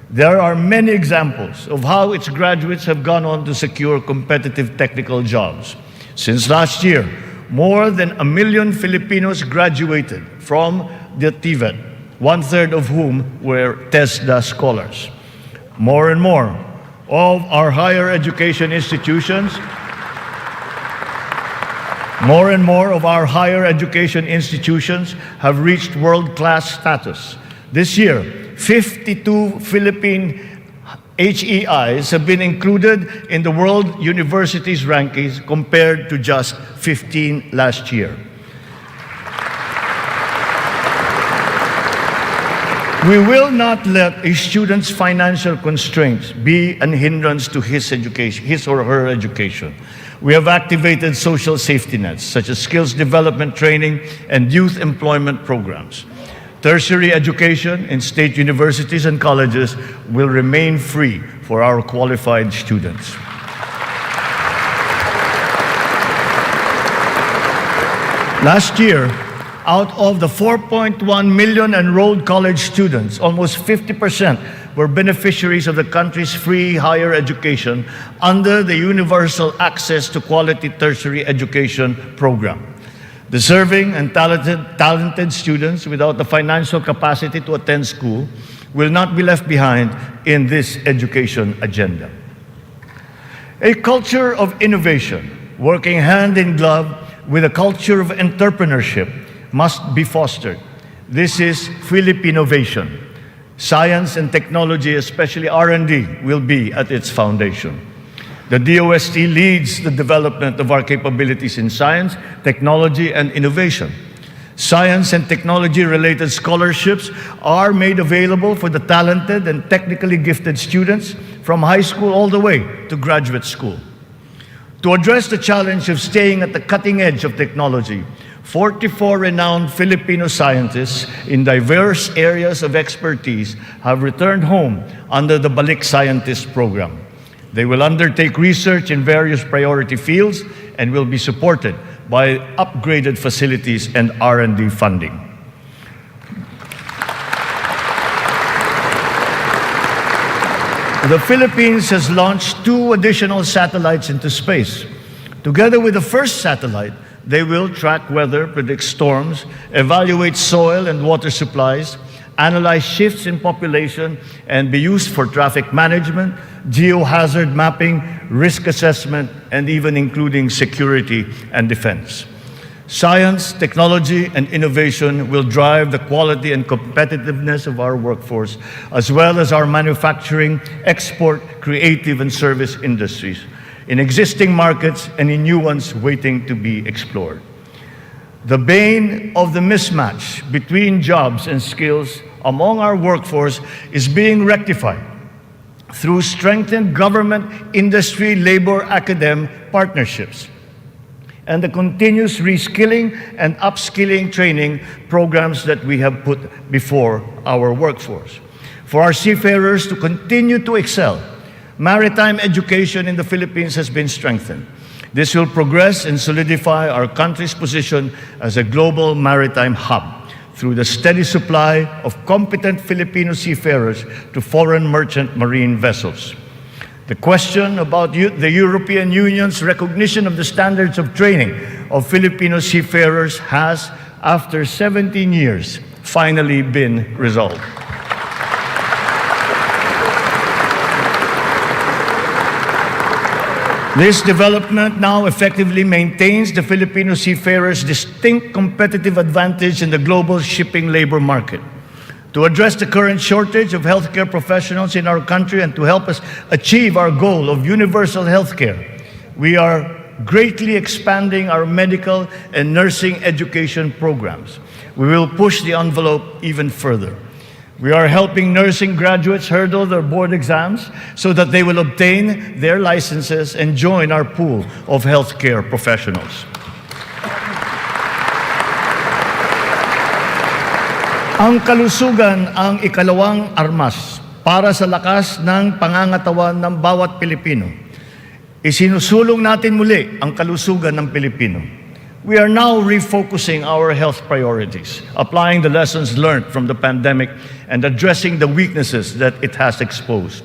There are many examples of how its graduates have gone on to secure competitive technical jobs. Since last year, more than 1 million Filipinos graduated from the TVET, 1/3 of whom were TESDA scholars. More and more of our higher education institutions have reached world-class status. This year, 52 Philippine HEIs have been included in the World Universities rankings compared to just 15 last year. We will not let a student's financial constraints be an hindrance to his or her education. We have activated social safety nets, such as skills development training and youth employment programs. Tertiary education in state universities and colleges will remain free for our qualified students. Last year, out of the 4.1 million enrolled college students, almost 50% were beneficiaries of the country's free higher education under the Universal Access to Quality Tertiary Education program. Deserving and talented students without the financial capacity to attend school will not be left behind in this education agenda. A culture of innovation, working hand in glove with a culture of entrepreneurship, must be fostered. This is Philippinovation. Science and technology, especially R&D, will be at its foundation. The DOST leads the development of our capabilities in science, technology, and innovation. Science and technology-related scholarships are made available for the talented and technically gifted students from high school all the way to graduate school. To address the challenge of staying at the cutting edge of technology, 44 renowned Filipino scientists in diverse areas of expertise have returned home under the Balik Scientist program. They will undertake research in various priority fields and will be supported by upgraded facilities and R&D funding. The Philippines has launched 2 additional satellites into space. Together with the first satellite, they will track weather, predict storms, evaluate soil and water supplies, analyze shifts in population, and be used for traffic management, geohazard mapping, risk assessment, and even including security and defense. Science, technology, and innovation will drive the quality and competitiveness of our workforce, as well as our manufacturing, export, creative, and service industries, in existing markets and in new ones waiting to be explored. The bane of the mismatch between jobs and skills among our workforce is being rectified through strengthened government, industry, labor, academe partnerships, and the continuous reskilling and upskilling training programs that we have put before our workforce. For our seafarers to continue to excel, maritime education in the Philippines has been strengthened. This will progress and solidify our country's position as a global maritime hub through the steady supply of competent Filipino seafarers to foreign merchant marine vessels. The question about the European Union's recognition of the standards of training of Filipino seafarers has, after 17 years, finally been resolved. This development now effectively maintains the Filipino seafarers' distinct competitive advantage in the global shipping labor market. To address the current shortage of healthcare professionals in our country and to help us achieve our goal of universal healthcare, we are greatly expanding our medical and nursing education programs. We will push the envelope even further. We are helping nursing graduates hurdle their board exams so that they will obtain their licenses and join our pool of healthcare professionals. Ang kalusugan ang ikalawang armas para sa lakas ng pangangatawan ng bawat Pilipino. Isinusulong natin muli ang kalusugan ng Pilipino. We are now refocusing our health priorities, applying the lessons learned from the pandemic and addressing the weaknesses that it has exposed.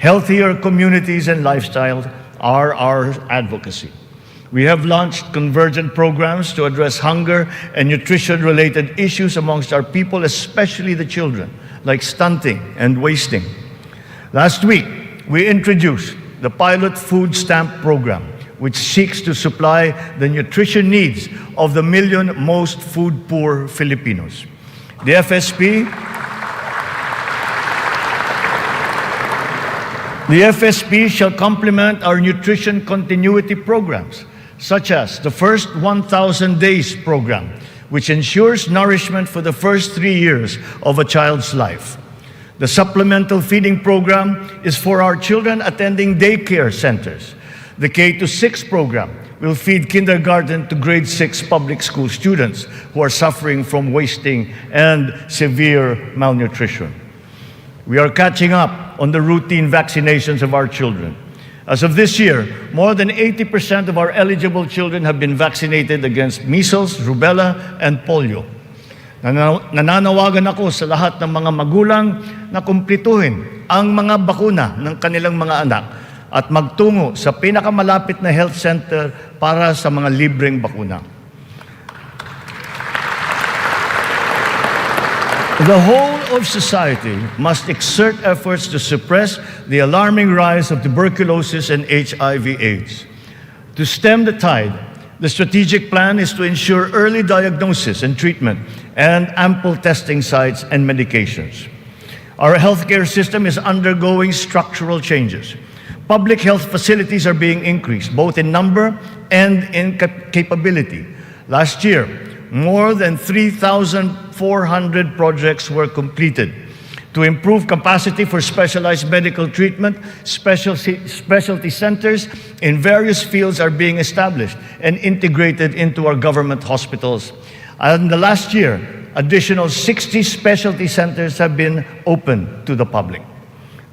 Healthier communities and lifestyles are our advocacy. We have launched convergent programs to address hunger and nutrition-related issues amongst our people, especially the children, like stunting and wasting. Last week, we introduced the pilot food stamp program, which seeks to supply the nutrition needs of the million most food-poor Filipinos. The FSP shall complement our nutrition continuity programs, such as the First 1,000 Days program, which ensures nourishment for the first 3 years of a child's life. The supplemental feeding program is for our children attending daycare centers. The K-6 program will feed kindergarten to grade 6 public school students who are suffering from wasting and severe malnutrition. We are catching up on the routine vaccinations of our children. As of this year, more than 80% of our eligible children have been vaccinated against measles, rubella, and polio. Nananawagan ako sa lahat ng mga magulang na kumplituhin ang mga bakuna ng kanilang mga anak at magtungo sa pinakamalapit na health center para sa mga libreng bakuna. The whole of society must exert efforts to suppress the alarming rise of tuberculosis and HIV/AIDS. To stem the tide, the strategic plan is to ensure early diagnosis and treatment and ample testing sites and medications. Our healthcare system is undergoing structural changes. Public health facilities are being increased, both in number and in capability. Last year, more than 3,400 projects were completed. To improve capacity for specialized medical treatment, specialty centers in various fields are being established and integrated into our government hospitals. And the last year, additional 60 specialty centers have been opened to the public.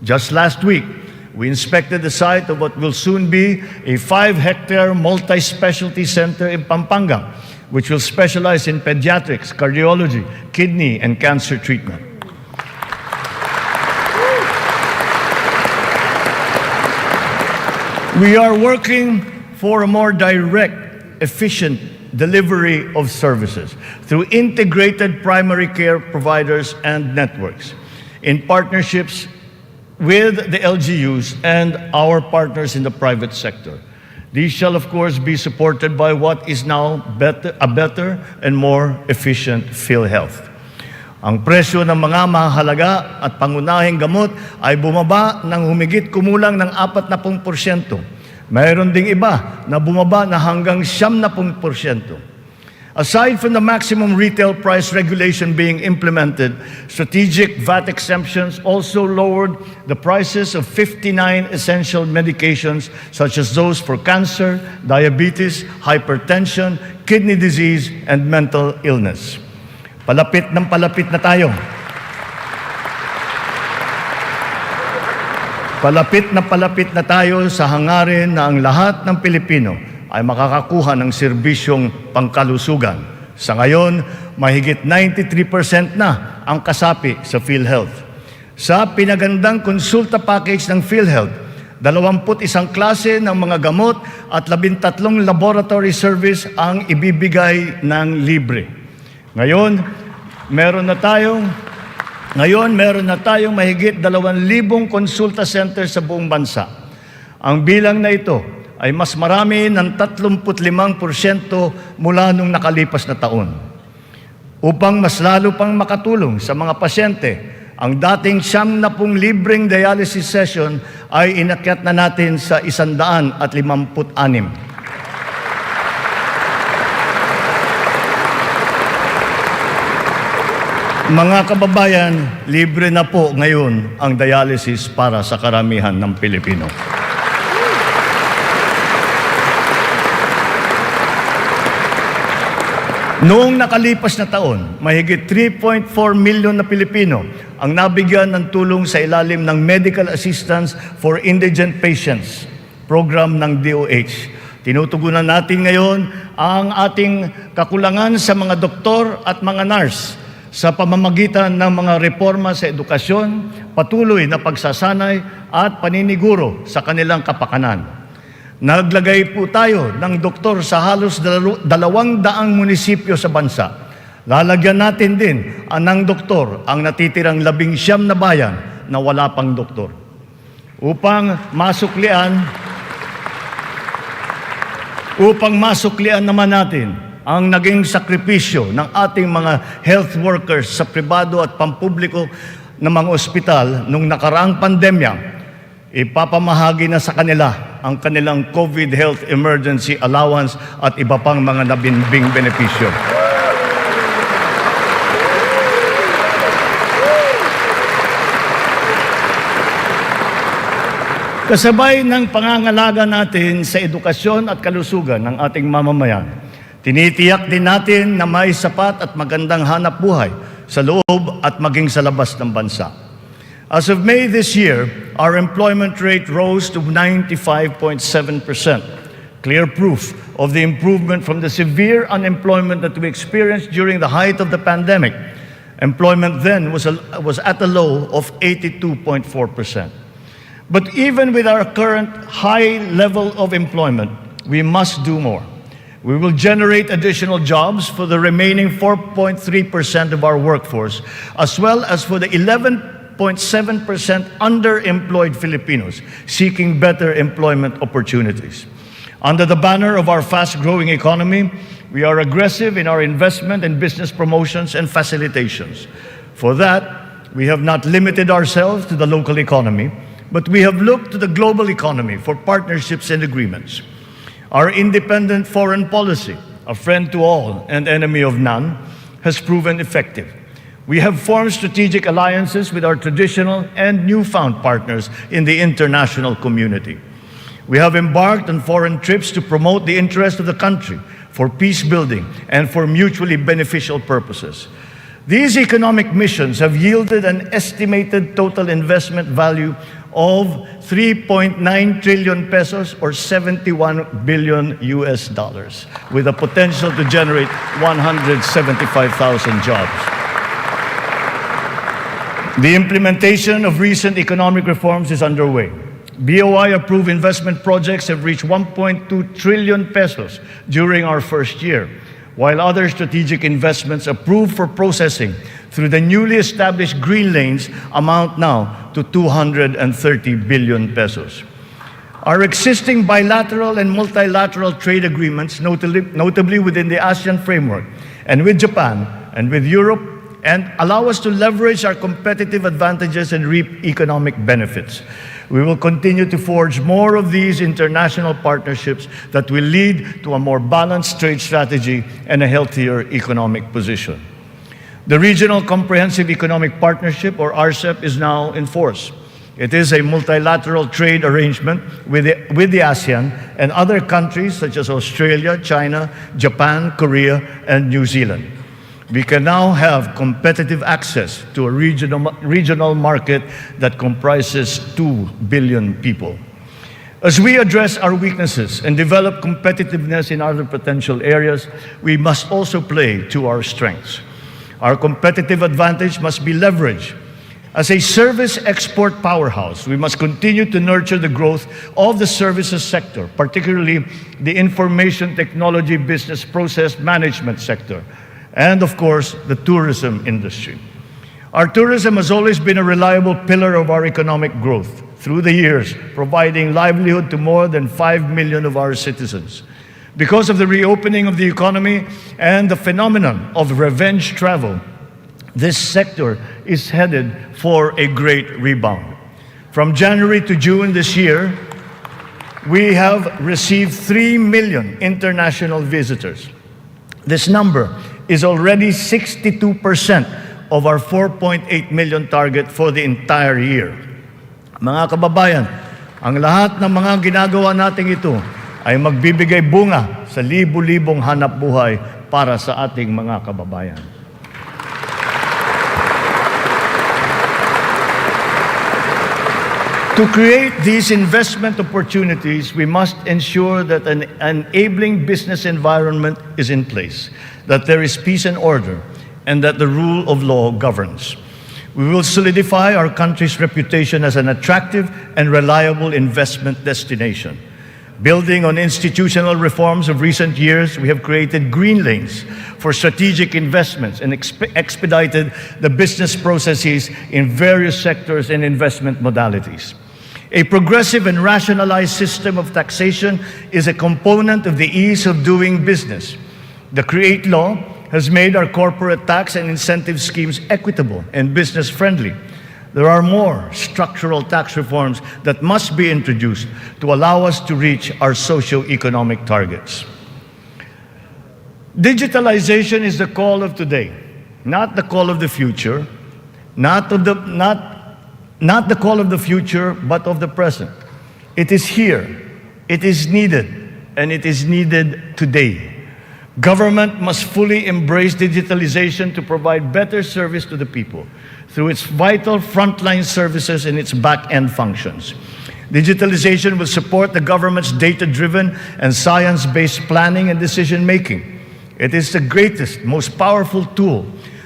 Just last week, we inspected the site of what will soon be a 5-hectare multi-specialty center in Pampanga, which will specialize in pediatrics, cardiology, kidney, and cancer treatment. We are working for a more direct, efficient delivery of services through integrated primary care providers and networks in partnerships with the LGUs and our partners in the private sector. These shall, of course, be supported by what is now a better and more efficient PhilHealth. Ang presyo ng mga mahalaga at pangunahing gamot ay bumaba ng humigit kumulang ng 40%. Mayroon ding iba na bumaba na hanggang 70%. Aside from the maximum retail price regulation being implemented, strategic VAT exemptions also lowered the prices of 59 essential medications such as those for cancer, diabetes, hypertension, kidney disease, and mental illness. Palapit ng palapit na tayo. Palapit na tayo sa hangarin na ang lahat ng Pilipino ay makakakuha ng serbisyong pangkalusugan. Sa ngayon, mahigit 93% na ang kasapi sa PhilHealth. Sa pinagandang konsulta package ng PhilHealth, 21 klase ng mga gamot at 13 laboratory service ang ibibigay ng libre. Ngayon, meron na tayong mahigit 2,000 konsulta center sa buong bansa. Ang bilang na ito ay mas marami ng 35% mula nung nakalipas na taon. Upang mas lalo pang makatulong sa mga pasyente, ang dating 70 libreng dialysis session ay inakyat na natin sa 156. Mga kababayan, libre na po ngayon ang dialysis para sa karamihan ng Pilipino. Noong nakalipas na taon, mahigit 3.4 milyon na Pilipino ang nabigyan ng tulong sa ilalim ng Medical Assistance for Indigent Patients, program ng DOH. Tinutugunan natin ngayon ang ating kakulangan sa mga doktor at mga nurse sa pamamagitan ng mga reforma sa edukasyon, patuloy na pagsasanay at paniniguro sa kanilang kapakanan. Naglagay po tayo ng doktor sa halos 200 munisipyo sa bansa. Lalagyan natin din ng doktor ang natitirang 19 na bayan na wala pang doktor. Upang masuklian naman natin ang naging sakripisyo ng ating mga health workers sa pribado at pampubliko ng mga ospital nung nakaraang pandemya, ipapamahagi na sa kanila ang kanilang COVID Health Emergency Allowance at iba pang mga nabinbing benepisyo. Kasabay ng pangangalaga natin sa edukasyon at kalusugan ng ating mamamayan, tinitiyak din natin na may sapat at magandang hanap buhay sa loob at maging sa labas ng bansa. As of May this year, our employment rate rose to 95.7%, clear proof of the improvement from the severe unemployment that we experienced during the height of the pandemic. Employment then was at a low of 82.4%. But even with our current high level of employment, we must do more. We will generate additional jobs for the remaining 4.3% of our workforce, as well as for the 11.7% underemployed Filipinos seeking better employment opportunities. Under the banner of our fast-growing economy, we are aggressive in our investment in business promotions and facilitations. For that, we have not limited ourselves to the local economy, but we have looked to the global economy for partnerships and agreements. Our independent foreign policy, a friend to all and enemy of none, has proven effective. We have formed strategic alliances with our traditional and newfound partners in the international community. We have embarked on foreign trips to promote the interest of the country for peace building and for mutually beneficial purposes. These economic missions have yielded an estimated total investment value of 3.9 trillion pesos or 71 billion US dollars, with a potential to generate 175,000 jobs. The implementation of recent economic reforms is underway. BOI-approved investment projects have reached 1.2 trillion pesos during our first year, while other strategic investments approved for processing through the newly established green lanes amount now to 230 billion pesos. Our existing bilateral and multilateral trade agreements, notably within the ASEAN framework, and with Japan and with Europe, and allow us to leverage our competitive advantages and reap economic benefits. We will continue to forge more of these international partnerships that will lead to a more balanced trade strategy and a healthier economic position. The Regional Comprehensive Economic Partnership, or RCEP, is now in force. It is a multilateral trade arrangement with the ASEAN and other countries such as Australia, China, Japan, Korea, and New Zealand. We can now have competitive access to a regional market that comprises 2 billion people. As we address our weaknesses and develop competitiveness in other potential areas, we must also play to our strengths. Our competitive advantage must be leveraged. As a service export powerhouse, we must continue to nurture the growth of the services sector, particularly the information technology business process management sector, and of course, the tourism industry. Our tourism has always been a reliable pillar of our economic growth through the years, providing livelihood to more than 5 million of our citizens. Because of the reopening of the economy and the phenomenon of revenge travel, this sector is headed for a great rebound. From January to June this year, we have received 3 million international visitors. This number is already 62% of our 4.8 million target for the entire year. Mga kababayan, ang lahat ng mga ginagawa natin ito ay magbibigay bunga sa libu-libong hanap buhay para sa ating mga kababayan. To create these investment opportunities, we must ensure that an enabling business environment is in place, that there is peace and order, and that the rule of law governs. We will solidify our country's reputation as an attractive and reliable investment destination. Building on institutional reforms of recent years, we have created green lanes for strategic investments and expedited the business processes in various sectors and investment modalities. A progressive and rationalized system of taxation is a component of the ease of doing business. The CREATE law has made our corporate tax and incentive schemes equitable and business-friendly. There are more structural tax reforms that must be introduced to allow us to reach our socio-economic targets. Digitalization is the call of today, not the call of the future, not the call of the future, but of the present. It is here, it is needed, and it is needed today. Government must fully embrace digitalization to provide better service to the people through its vital frontline services and its back-end functions. Digitalization will support the government's data-driven and science-based planning and decision-making. It is the greatest, most powerful tool,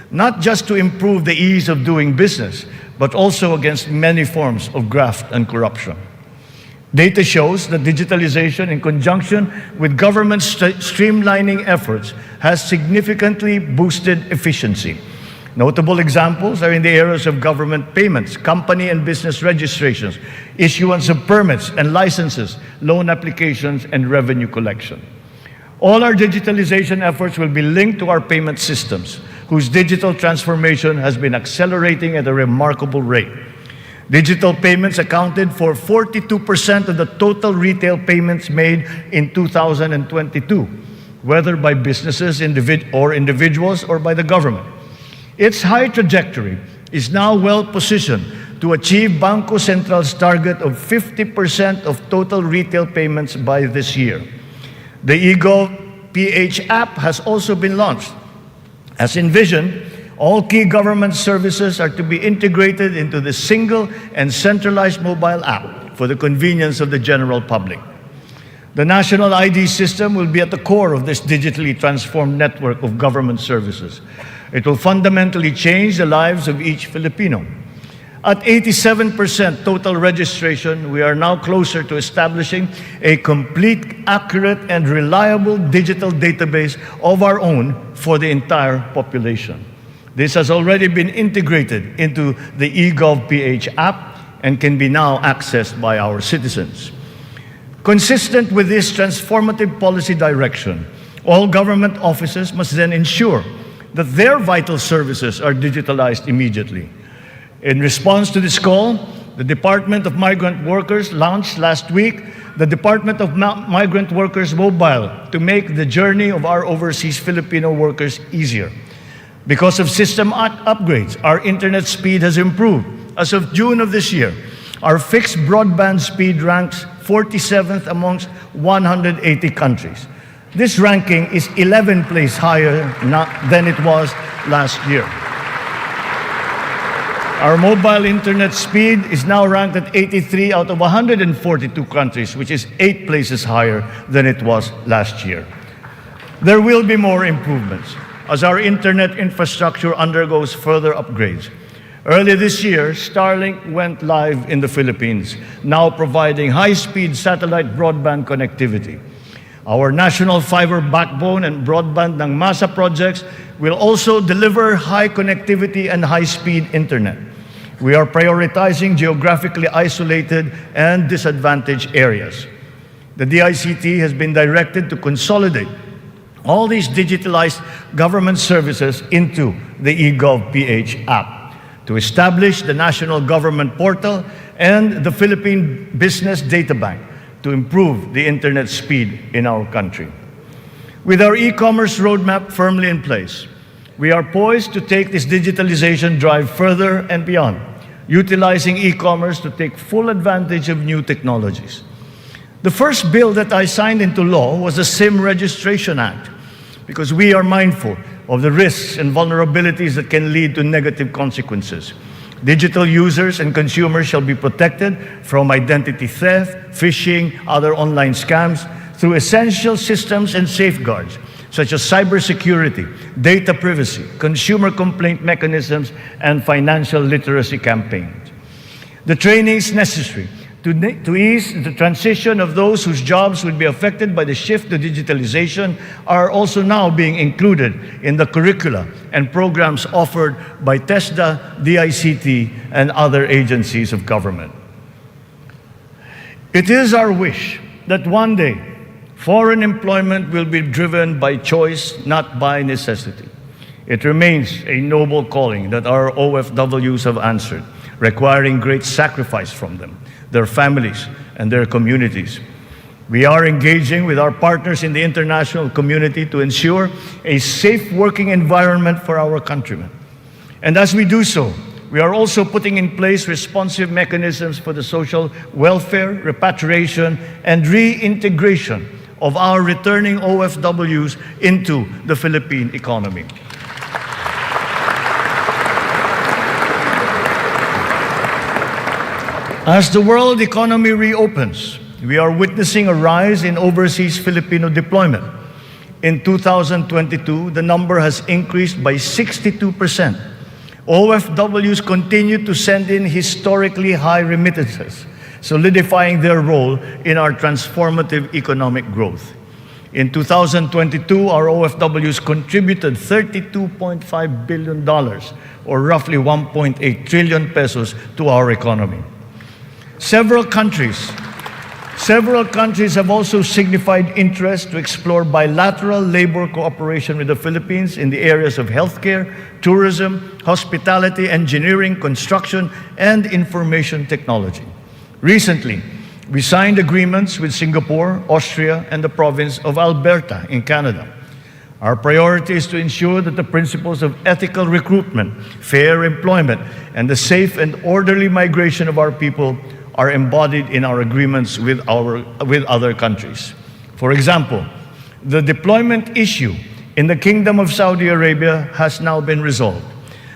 not just to improve the ease of doing business, but also against many forms of graft and corruption. Data shows that digitalization, in conjunction with government streamlining efforts, has significantly boosted efficiency. Notable examples are in the areas of government payments, company and business registrations, issuance of permits and licenses, loan applications, and revenue collection. All our digitalization efforts will be linked to our payment systems, whose digital transformation has been accelerating at a remarkable rate. Digital payments accounted for 42% of the total retail payments made in 2022, whether by businesses or individuals or by the government. Its high trajectory is now well positioned to achieve Bangko Central's target of 50% of total retail payments by this year. The eGov.ph app has also been launched. As envisioned, all key government services are to be integrated into the single and centralized mobile app for the convenience of the general public. The national ID system will be at the core of this digitally transformed network of government services. It will fundamentally change the lives of each Filipino. At 87% total registration, we are now closer to establishing a complete, accurate, and reliable digital database of our own for the entire population. This has already been integrated into the eGov.ph app and can be now accessed by our citizens. Consistent with this transformative policy direction, all government offices must then ensure that their vital services are digitalized immediately. In response to this call, the Department of Migrant Workers launched last week the Department of Migrant Workers Mobile to make the journey of our overseas Filipino workers easier. Because of system upgrades, our internet speed has improved. As of June of this year, our fixed broadband speed ranks 47th amongst 180 countries. This ranking is 11 places higher than it was last year. Our mobile internet speed is now ranked at 83 out of 142 countries, which is 8 places higher than it was last year. There will be more improvements as our internet infrastructure undergoes further upgrades. Earlier this year, Starlink went live in the Philippines, now providing high-speed satellite broadband connectivity. Our national fiber backbone and broadband ng MASA projects will also deliver high connectivity and high-speed internet. We are prioritizing geographically isolated and disadvantaged areas. The DICT has been directed to consolidate all these digitalized government services into the eGov.ph app, to establish the National Government Portal and the Philippine Business Data Bank to improve the internet speed in our country. With our e-commerce roadmap firmly in place, We are poised to take this digitalization drive further and beyond, utilizing e-commerce to take full advantage of new technologies. The first bill that I signed into law was the SIM Registration Act, because we are mindful of the risks and vulnerabilities that can lead to negative consequences. Digital users and consumers shall be protected from identity theft, phishing, other online scams through essential systems and safeguards, such as cybersecurity, data privacy, consumer complaint mechanisms, and financial literacy campaigns. The trainings necessary to ease the transition of those whose jobs would be affected by the shift to digitalization are also now being included in the curricula and programs offered by TESDA, DICT, and other agencies of government. It is our wish that one day foreign employment will be driven by choice, not by necessity. It remains a noble calling that our OFWs have answered, requiring great sacrifice from them, their families, and their communities. We are engaging with our partners in the international community to ensure a safe working environment for our countrymen. And as we do so, we are also putting in place responsive mechanisms for the social welfare, repatriation, and reintegration of our returning OFWs into the Philippine economy. As the world economy reopens, we are witnessing a rise in overseas Filipino deployment. In 2022, the number has increased by 62%. OFWs continue to send in historically high remittances, solidifying their role in our transformative economic growth. In 2022, our OFWs contributed $32.5 billion, or roughly 1.8 trillion pesos, to our economy. Several countries have also signified interest to explore bilateral labor cooperation with the Philippines in the areas of healthcare, tourism, hospitality, engineering, construction, and information technology. Recently, we signed agreements with Singapore, Austria, and the province of Alberta in Canada. Our priority is to ensure that the principles of ethical recruitment, fair employment, and the safe and orderly migration of our people are embodied in our agreements with other countries. For example, the deployment issue in the Kingdom of Saudi Arabia has now been resolved.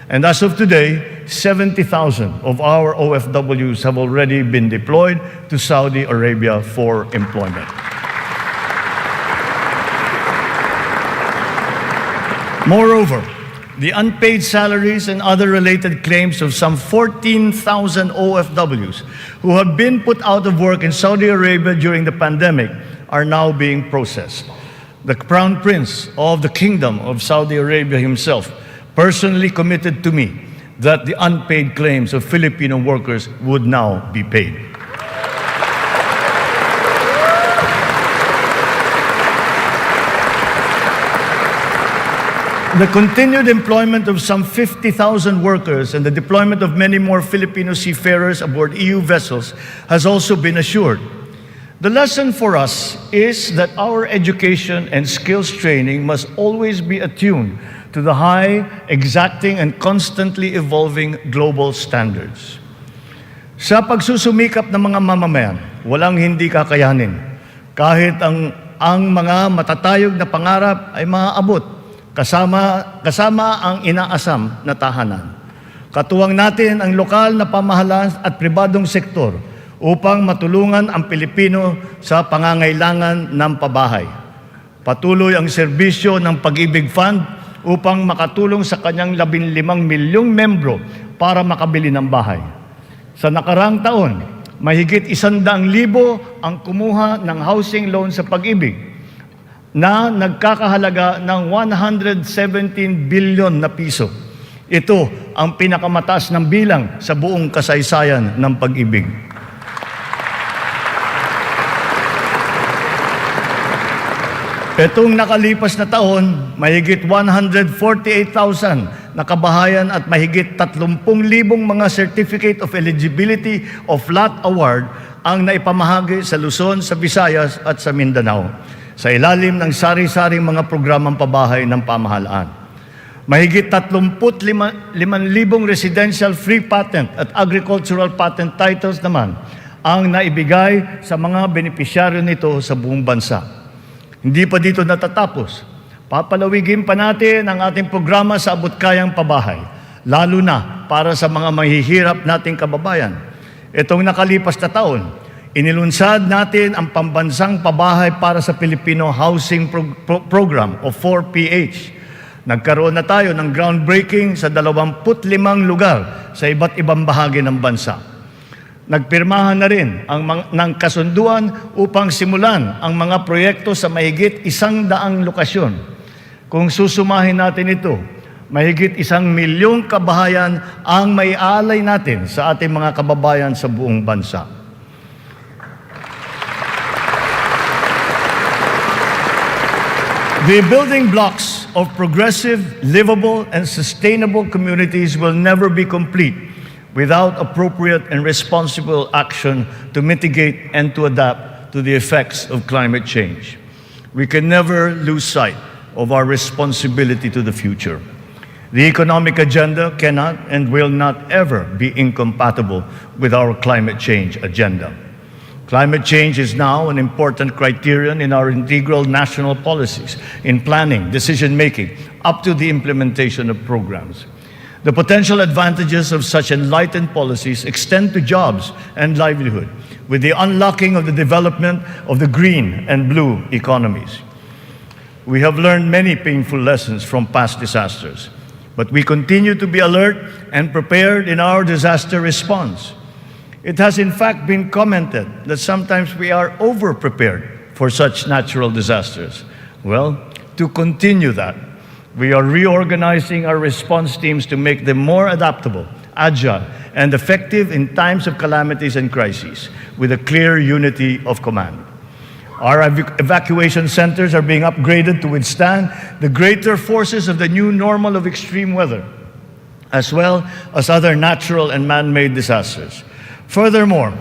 And as of today, 70,000 of our OFWs have already been deployed to Saudi Arabia for employment. Moreover, the unpaid salaries and other related claims of some 14,000 OFWs who have been put out of work in Saudi Arabia during the pandemic are now being processed. The Crown Prince of the Kingdom of Saudi Arabia himself personally committed to me that the unpaid claims of Filipino workers would now be paid. The continued employment of some 50,000 workers and the deployment of many more Filipino seafarers aboard EU vessels has also been assured. The lesson for us is that our education and skills training must always be attuned to the high, exacting, and constantly evolving global standards. Sa pagsusumikap ng mga mamamayan, walang hindi kakayanin. Kahit ang mga matatayog na pangarap ay maaabot, kasama ang inaasam na tahanan. Katuwang natin ang lokal na pamahalaan at pribadong sektor upang matulungan ang Pilipino sa pangangailangan ng pabahay. Patuloy ang serbisyo ng Pag-ibig Fund upang makatulong sa kanyang 15 milyong membro para makabili ng bahay. Sa nakarang taon, mahigit 100,000 ang kumuha ng housing loan sa Pag-ibig na nagkakahalaga ng 117 billion na piso. Ito ang pinakamataas ng bilang sa buong kasaysayan ng Pag-ibig. Itong nakalipas na taon, mahigit 148,000 na kabahayan at mahigit 30,000 mga Certificate of Eligibility of Lot Award ang naipamahagi sa Luzon, sa Visayas at sa Mindanao, sa ilalim ng sari-saring mga programang pabahay ng pamahalaan. Mahigit 35,000 residential free patent at agricultural patent titles naman ang naibigay sa mga benepisyaryo nito sa buong bansa. Hindi pa dito natatapos. Papalawigin pa natin ang ating programa sa abot-kayang pabahay, lalo na para sa mga mahihirap nating kababayan. Itong nakalipas na taon, inilunsad natin ang pambansang pabahay para sa Filipino Housing Program o 4PH. Nagkaroon na tayo ng groundbreaking sa 25 lugar sa iba't ibang bahagi ng bansa. Nagpirmahan na rin ng kasunduan upang simulan ang mga proyekto sa mahigit 100 lokasyon. Kung susumahin natin ito, mahigit 1 milyong kabahayan ang maialay natin sa ating mga kababayan sa buong bansa. The building blocks of progressive, livable, and sustainable communities will never be complete without appropriate and responsible action to mitigate and to adapt to the effects of climate change. We can never lose sight of our responsibility to the future. The economic agenda cannot and will not ever be incompatible with our climate change agenda. Climate change is now an important criterion in our integral national policies, in planning, decision-making, up to the implementation of programs. The potential advantages of such enlightened policies extend to jobs and livelihood, with the unlocking of the development of the green and blue economies. We have learned many painful lessons from past disasters, but we continue to be alert and prepared in our disaster response. It has in fact been commented that sometimes we are over-prepared for such natural disasters. Well, to continue that, we are reorganizing our response teams to make them more adaptable, agile, and effective in times of calamities and crises, with a clear unity of command. Our evacuation centers are being upgraded to withstand the greater forces of the new normal of extreme weather, as well as other natural and man-made disasters. Furthermore,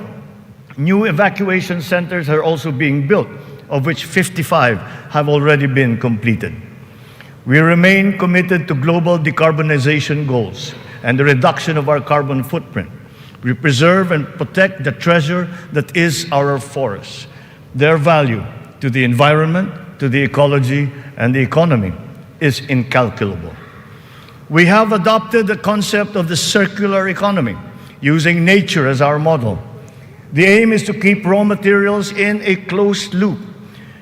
new evacuation centers are also being built, of which 55 have already been completed. We remain committed to global decarbonization goals and the reduction of our carbon footprint. We preserve and protect the treasure that is our forests. Their value to the environment, to the ecology, and the economy is incalculable. We have adopted the concept of the circular economy, using nature as our model. The aim is to keep raw materials in a closed loop.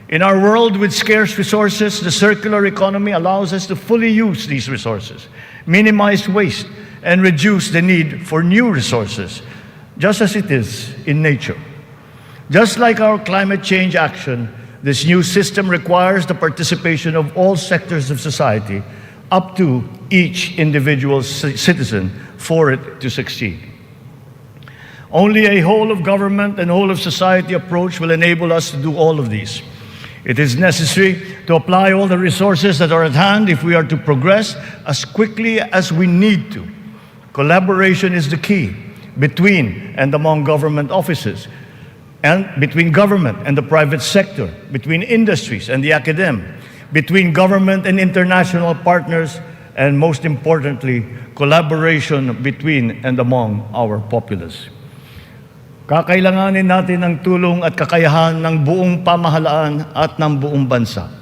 In our world with scarce resources, the circular economy allows us to fully use these resources, minimize waste, and reduce the need for new resources, just as it is in nature. Just like our climate change action, this new system requires the participation of all sectors of society, up to each individual citizen, for it to succeed. Only a whole of government and whole of society approach will enable us to do all of these. It is necessary to apply all the resources that are at hand if we are to progress as quickly as we need to. Collaboration is the key between and among government offices, and between government and the private sector, between industries and the academe, between government and international partners, and most importantly, collaboration between and among our populace. Kakailanganin natin ng tulong at kakayahan ng buong pamahalaan at ng buong bansa.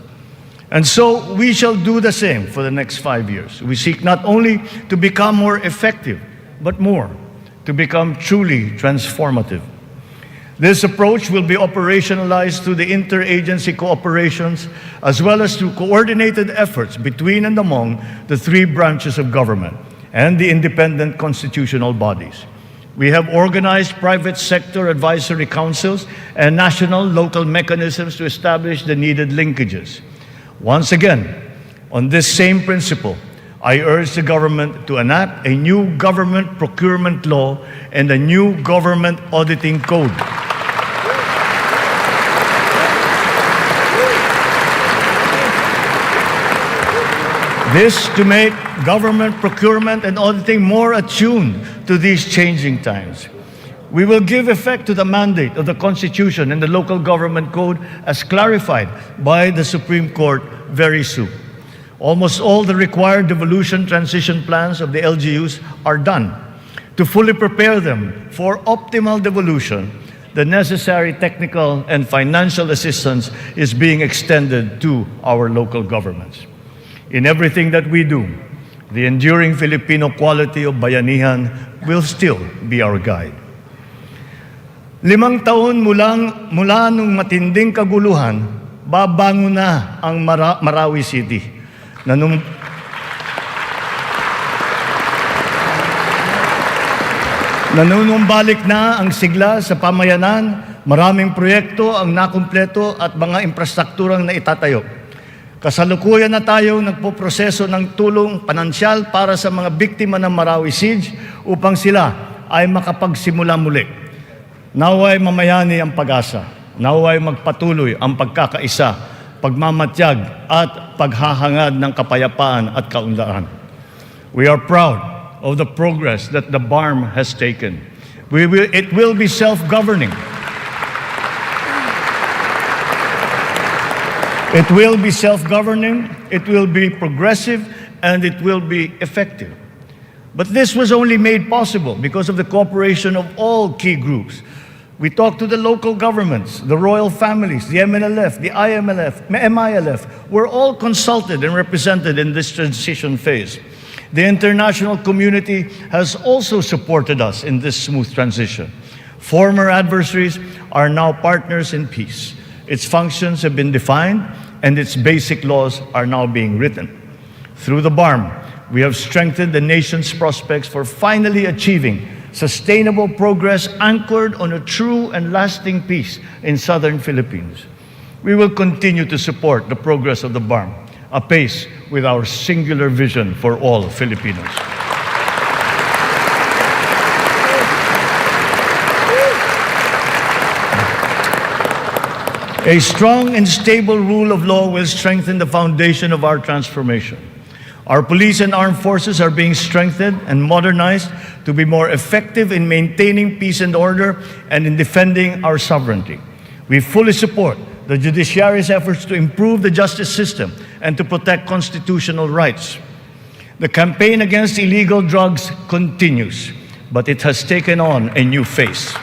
And so, we shall do the same for the next 5 years. We seek not only to become more effective, but more, to become truly transformative. This approach will be operationalized through the interagency cooperations, as well as through coordinated efforts between and among the 3 branches of government and the independent constitutional bodies. We have organized private sector advisory councils and national local mechanisms to establish the needed linkages. Once again, on this same principle, I urge the government to enact a new government procurement law and a new government auditing code. This to make government procurement and auditing more attuned to these changing times. We will give effect to the mandate of the Constitution and the Local Government Code as clarified by the Supreme Court very soon. Almost all the required devolution transition plans of the LGUs are done. To fully prepare them for optimal devolution, the necessary technical and financial assistance is being extended to our local governments. In everything that we do, the enduring Filipino quality of bayanihan will still be our guide. 5 taon mula nung matinding kaguluhan, babango na ang Marawi City. Nanunumbalik na ang sigla sa pamayanan, maraming proyekto ang nakumpleto at mga infrastrukturang naitatayo. Kasalukuyan na tayo nagpoproseso ng tulong pinansyal para sa mga biktima ng Marawi Siege upang sila ay makapagsimula muli. Naway mamayani ang pag-asa. Naway magpatuloy ang pagkakaisa, pagmamatyag at paghahangad ng kapayapaan at kaunlaran. We are proud of the progress that the BARM has taken. It will be self-governing. It will be self-governing, it will be progressive, and it will be effective. But this was only made possible because of the cooperation of all key groups. We talked to the local governments, the royal families, the MNLF, the MILF. We're all consulted and represented in this transition phase. The international community has also supported us in this smooth transition. Former adversaries are now partners in peace. Its functions have been defined, and its basic laws are now being written. Through the BARM, we have strengthened the nation's prospects for finally achieving sustainable progress anchored on a true and lasting peace in southern Philippines. We will continue to support the progress of the BARM, apace with our singular vision for all Filipinos. A strong and stable rule of law will strengthen the foundation of our transformation. Our police and armed forces are being strengthened and modernized to be more effective in maintaining peace and order and in defending our sovereignty. We fully support the judiciary's efforts to improve the justice system and to protect constitutional rights. The campaign against illegal drugs continues, but it has taken on a new face.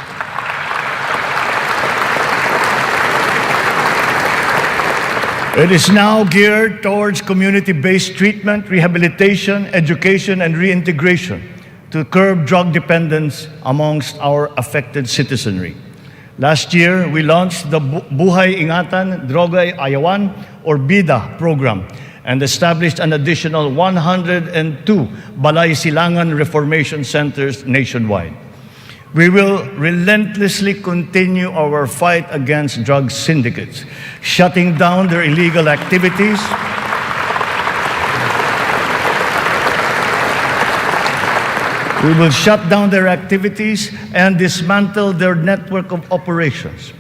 It is now geared towards community-based treatment, rehabilitation, education, and reintegration to curb drug dependence amongst our affected citizenry. Last year, we launched the Buhay Ingatan, Droga'y Ayawan, or BIDA program and established an additional 102 Balay Silangan Reformation Centers nationwide. We will relentlessly continue our fight against drug syndicates, shutting down their illegal activities, we will shut down their activities and dismantle their network of operations.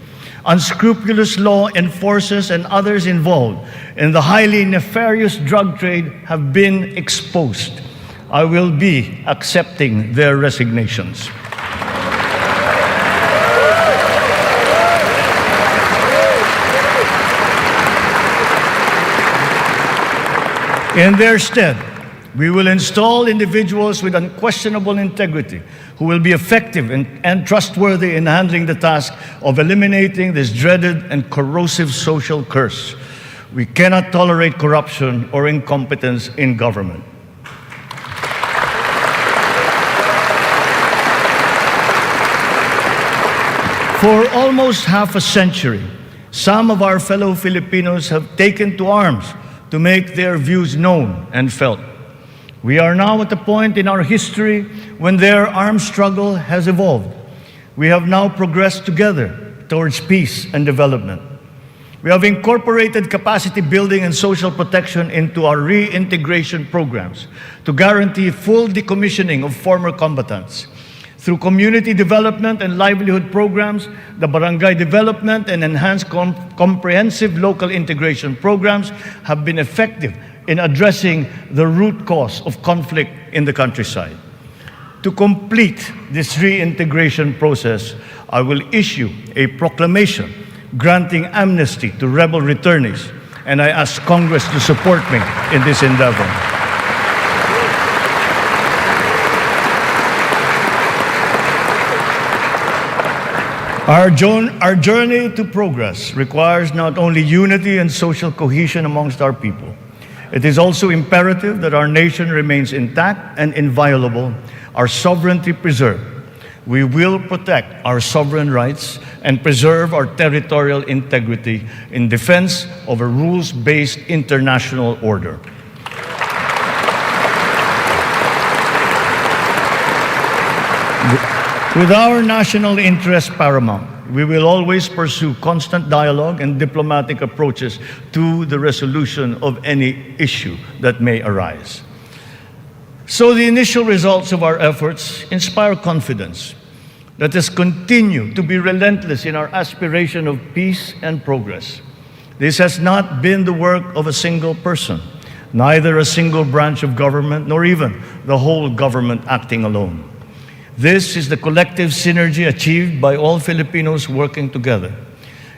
Unscrupulous law enforcers and others involved in the highly nefarious drug trade have been exposed. I will be accepting their resignations. In their stead, we will install individuals with unquestionable integrity who will be effective and trustworthy in handling the task of eliminating this dreaded and corrosive social curse. We cannot tolerate corruption or incompetence in government. For almost half a century, some of our fellow Filipinos have taken to arms to make their views known and felt. We are now at a point in our history when their armed struggle has evolved. We have now progressed together towards peace and development. We have incorporated capacity building and social protection into our reintegration programs to guarantee full decommissioning of former combatants. Through community development and livelihood programs, the barangay development and enhanced comprehensive local integration programs have been effective in addressing the root cause of conflict in the countryside. To complete this reintegration process, I will issue a proclamation granting amnesty to rebel returnees, and I ask Congress to support me in this endeavor. Our journey to progress requires not only unity and social cohesion amongst our people. It is also imperative that our nation remains intact and inviolable, our sovereignty preserved. We will protect our sovereign rights and preserve our territorial integrity in defense of a rules-based international order. With our national interest paramount, we will always pursue constant dialogue and diplomatic approaches to the resolution of any issue that may arise. So the initial results of our efforts inspire confidence. Let us continue to be relentless in our aspiration of peace and progress. This has not been the work of a single person, neither a single branch of government, nor even the whole government acting alone. This is the collective synergy achieved by all Filipinos working together.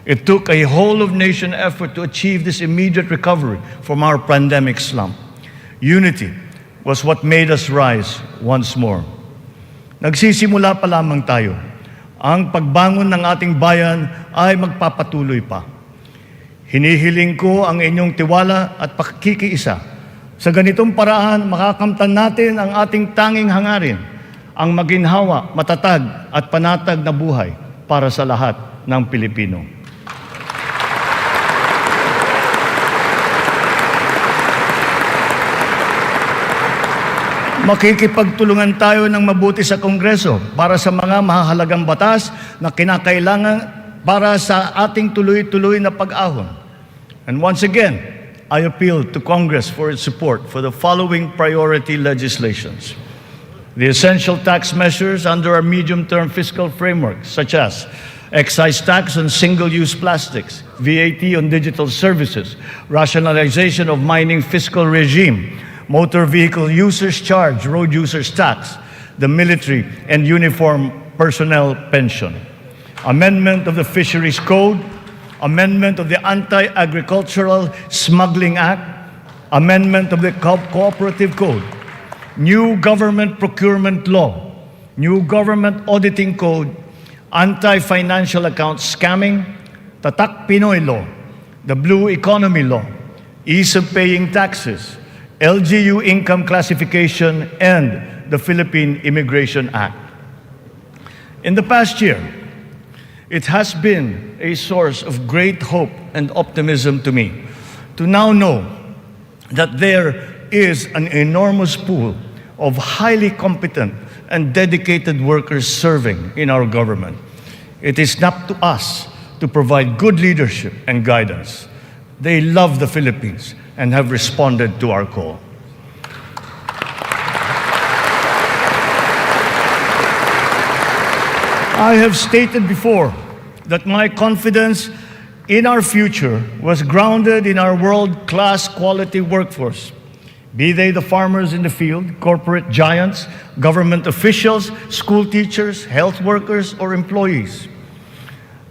It took a whole-of-nation effort to achieve this immediate recovery from our pandemic slump. Unity was what made us rise once more. Nagsisimula pa lamang tayo. Ang pagbangon ng ating bayan ay magpapatuloy pa. Hinihiling ko ang inyong tiwala at pakikiisa. Sa ganitong paraan, makakamtan natin ang ating tanging hangarin, ang maginhawa, matatag at panatag na buhay para sa lahat ng Pilipino. Makikipagtulungan tayo ng mabuti sa Kongreso para sa mga mahahalagang batas na kinakailangan para sa ating tuloy-tuloy na pag-ahon. And once again, I appeal to Congress for its support for the following priority legislations. The essential tax measures under our medium-term fiscal framework, such as excise tax on single-use plastics, VAT on digital services, rationalization of mining fiscal regime, motor vehicle users charge, road users tax, the military and uniform personnel pension, amendment of the Fisheries Code, amendment of the Anti-Agricultural Smuggling Act, amendment of the Cooperative Code, new government procurement law, new government auditing code, anti-financial account scamming, Tatak Pinoy law, the blue economy law, ease of paying taxes, LGU income classification, and the Philippine Immigration Act. In the past year, it has been a source of great hope and optimism to me to now know that there is an enormous pool of highly competent and dedicated workers serving in our government. It is up to us to provide good leadership and guidance. They love the Philippines and have responded to our call. I have stated before that my confidence in our future was grounded in our world-class quality workforce. Be they the farmers in the field, corporate giants, government officials, school teachers, health workers, or employees.